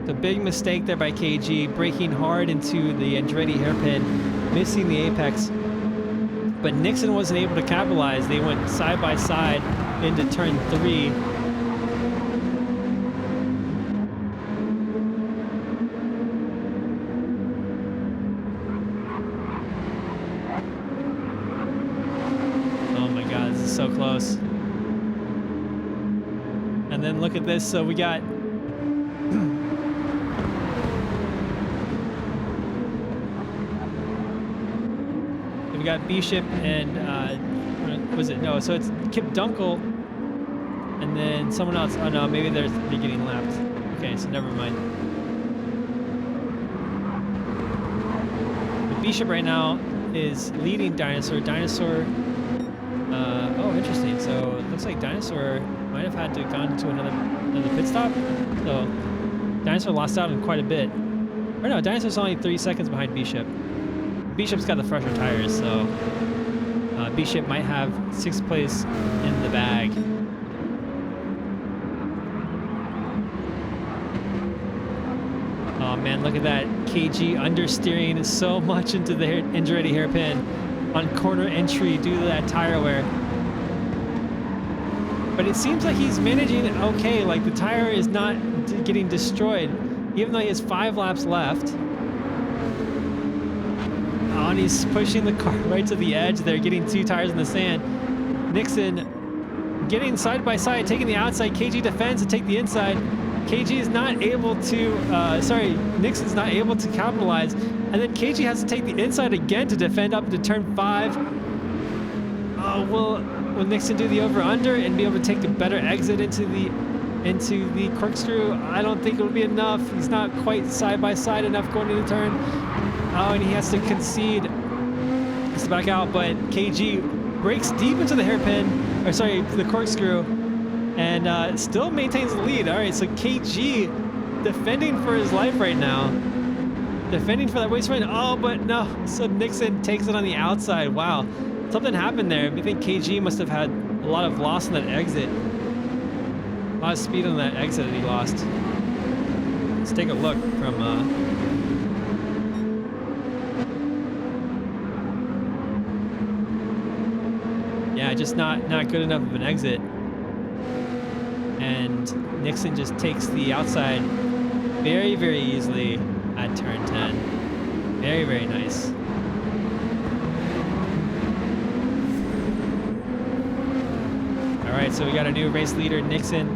The big mistake there by KG, braking hard into the Andretti hairpin, missing the apex. But Nixon wasn't able to capitalize. They went side by side into turn 3. Oh my God, this is so close. And then look at this. So we got Bishop and was it? No, so it's Kip Dunkel and then someone else. Oh no, maybe they're getting lapped. Okay, so never mind. But Bishop right now is leading Dinosaur. Oh, interesting. So it looks like Dinosaur might have had to have gone to another pit stop. So Dinosaur lost out on quite a bit. Or no, Dinosaur's only 3 seconds behind Bishop. Bishop's got the fresher tires, so Bishop might have 6th place in the bag. Oh man, look at that. KG understeering so much into the Andretti hairpin on corner entry due to that tire wear. But it seems like he's managing it okay. Like the tire is not getting destroyed, even though he has 5 laps left. Oh, and he's pushing the car right to the edge. They're getting 2 tires in the sand. Nixon getting side by side, taking the outside. KG defends to take the inside. KG is not able to, Nixon's not able to capitalize. And then KG has to take the inside again to defend up into turn 5. Oh, will Nixon do the over-under and be able to take a better exit into the corkscrew? I don't think it would be enough. He's not quite side by side enough going into the turn. Oh, and he has to concede. He's back out, but KG breaks deep into the hairpin, the corkscrew, and still maintains the lead. All right, so KG defending for his life right now. Defending for that race win. Oh, but no. So Nixon takes it on the outside. Wow. Something happened there. I think KG must have had a lot of loss on that exit. A lot of speed on that exit that he lost. Let's take a look from... Yeah, just not good enough of an exit. And Nixon just takes the outside very, very easily at turn 10. Very, very nice. All right, so we got a new race leader, Nixon.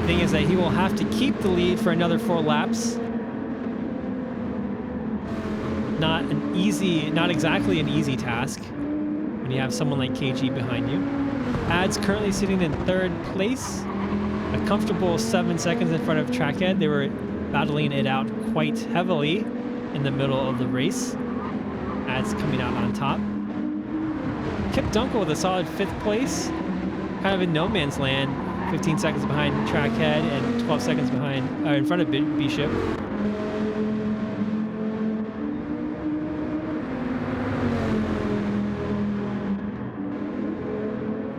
The thing is that he will have to keep the lead for another 4 laps. Not exactly an easy task when you have someone like KG behind you. Ad's currently sitting in 3rd place, a comfortable 7 seconds in front of Trackhead. They were battling it out quite heavily in the middle of the race. Ad's coming out on top. Kip Dunkel with a solid 5th place, kind of in no man's land, 15 seconds behind Trackhead and 12 seconds behind, in front of Bishop.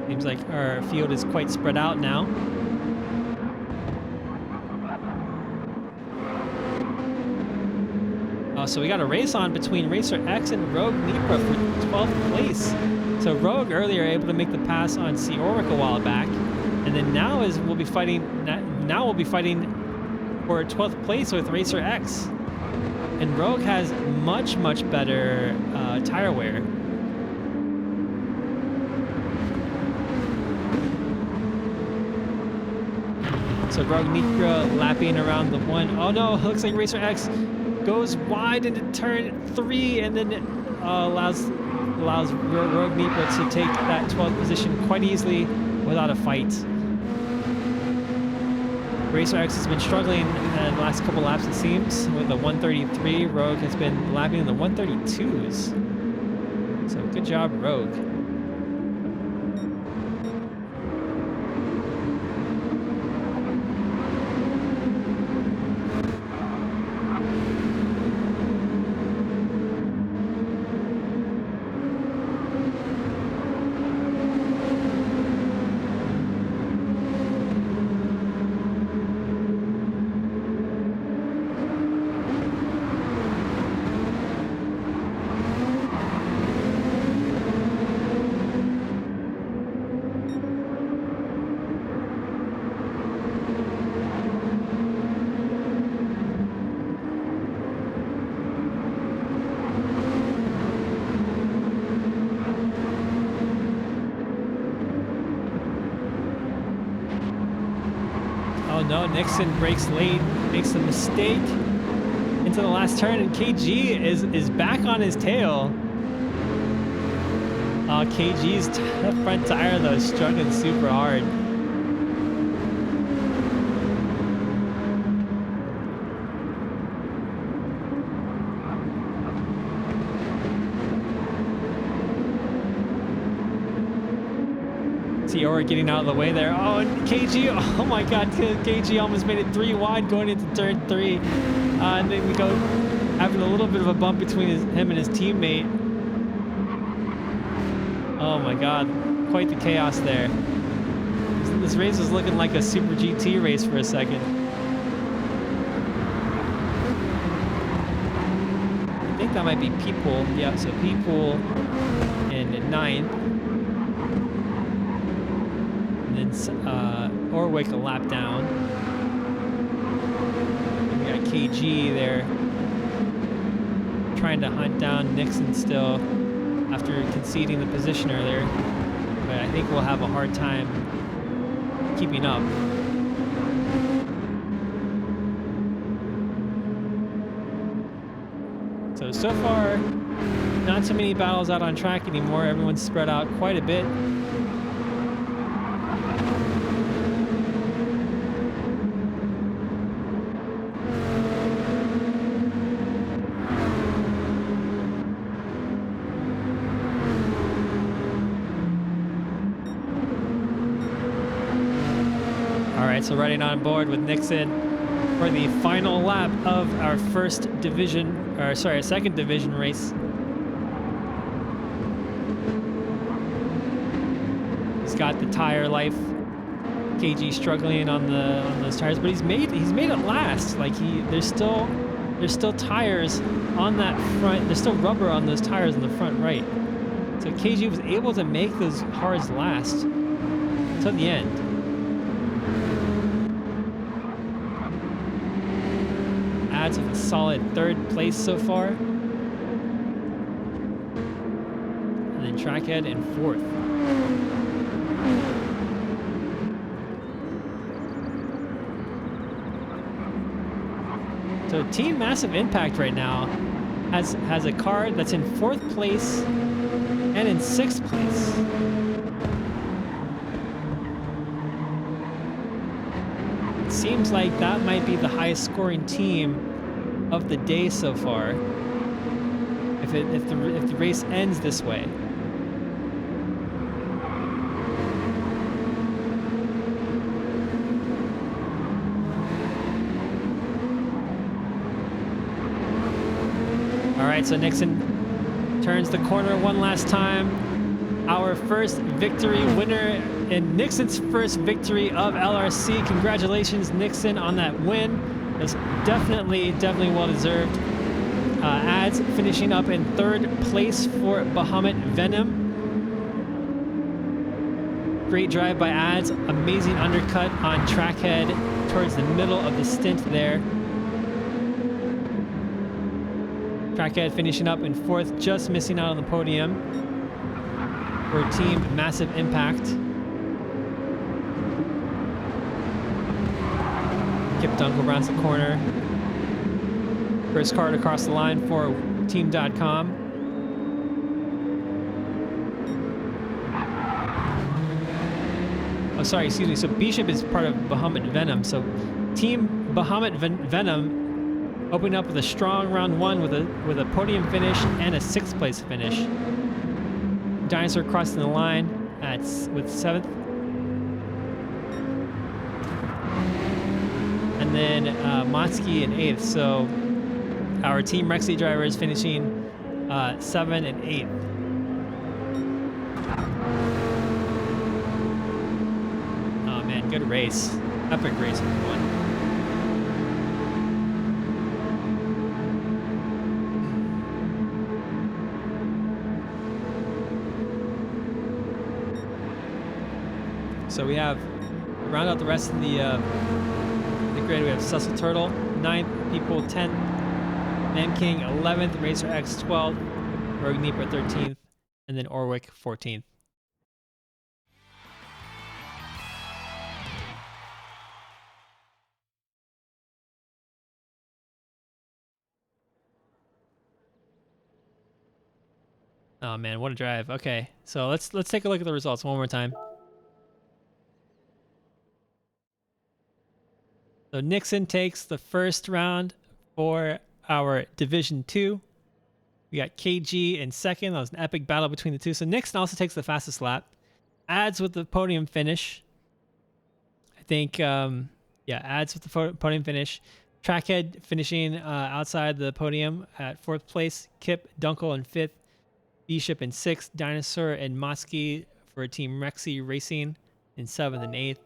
Seems like our field is quite spread out now. So we got a race on between Racer X and Rogue Libra for 12th place. So Rogue earlier able to make the pass on Seoric a while back, and then now we'll be fighting for 12th place with Racer X. And Rogue has much better tire wear. So Rogue Nitra lapping around the one. Oh no, looks like Racer X goes wide into turn 3 and then allows Rogue Nitra to take that 12th position quite easily without a fight. Racer X has been struggling in the last couple laps, it seems, with the 133. Rogue has been lapping in the 132s. So good job, Rogue. Oh no, Nixon brakes late, makes a mistake into the last turn, and KG is back on his tail. KG's front tire though is struggling super hard. Seoric getting out of the way there. Oh, and KG, oh my god, KG almost made it 3 wide going into turn 3. And then we go having a little bit of a bump between him and his teammate. Oh my god, quite the chaos there. This race was looking like a Super GT race for a second. I think that might be P-Pool. Yeah, so P-Pool in 9th. Orwick a lap down. We got KG there trying to hunt down Nixon still after conceding the position earlier, but I think we'll have a hard time keeping up. So far, not too many battles out on track anymore. Everyone's spread out quite a bit. So riding on board with Nixon for the final lap of our second division race. He's got the tire life. KG struggling on those tires, but he's made it last. Like there's still tires on that front. There's still rubber on those tires in the front right. So KG was able to make those hards last to the end. Adds with a solid 3rd place so far. And then Trackhead in 4th. So Team Massive Impact right now has a car that's in 4th place and in 6th place. It seems like that might be the highest scoring team of the day so far, if the race ends this way. All right, so Nixon turns the corner one last time. Our first victory winner and Nixon's first victory of LRC. Congratulations, Nixon, on that win. It's definitely well deserved. Ads finishing up in 3rd place for Bahamut Venom. Great drive by Ads. Amazing undercut on Trackhead towards the middle of the stint there. Trackhead finishing up in 4th, just missing out on the podium for Team Massive Impact. Kip Dunkel rounds the corner. First card across the line for Team.com. Oh, sorry, excuse me. So Bishop is part of Bahamut Venom. So Team Bahamut Venom opening up with a strong round 1 with a podium finish and a 6th place finish. Dinosaur crossing the line with 7th. And then Motsky in 8th. So our Team Rexy driver is finishing 7 and 8th. Oh man, good race. Epic race, everyone. So we have round out the rest of the grid. We have Cecil Turtle 9th, People 10th, Man King 11th, Racer X 12th, Rogue Nipper 13th, and then Orwick 14th. Oh man, what a drive. Okay, so let's take a look at the results one more time. So Nixon takes the first round for our Division 2. We got KG in 2nd. That was an epic battle between the two. So Nixon also takes the fastest lap. Adds with the podium finish. I think, adds with the podium finish. Trackhead finishing outside the podium at 4th place. Kip Dunkel in 5th. Bishop in 6th. Dinosaur and Motsky for Team Rexy Racing in 7th and 8th.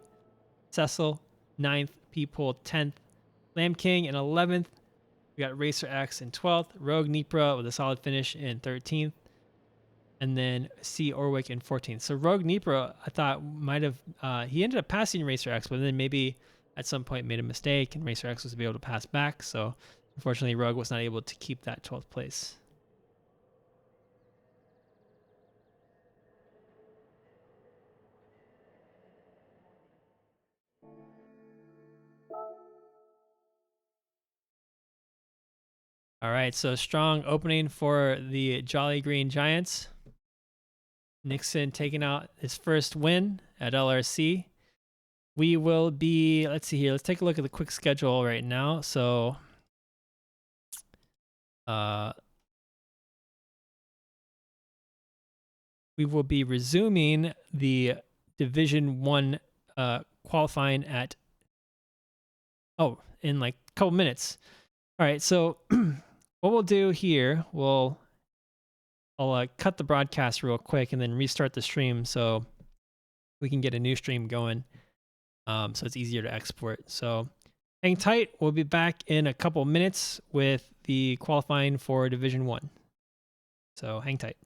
Cecil 9th. Peephole 10th. Lamb King in 11th. We got Racer X in 12th. Rogue Nipra with a solid finish in 13th. And then C. Orwick in 14th. So Rogue Nipra, I thought might have, he ended up passing Racer X, but then maybe at some point made a mistake and Racer X was able to pass back. So unfortunately, Rogue was not able to keep that 12th place. All right, so strong opening for the Jolly Green Giants. Nixon taking out his first win at LRC. We will be, let's see here, let's take a look at the quick schedule right now. So, we will be resuming the Division 1 qualifying in like a couple minutes. All right, so what we'll do here, I'll cut the broadcast real quick and then restart the stream so we can get a new stream going, so it's easier to export. So hang tight. We'll be back in a couple minutes with the qualifying for Division 1. So hang tight.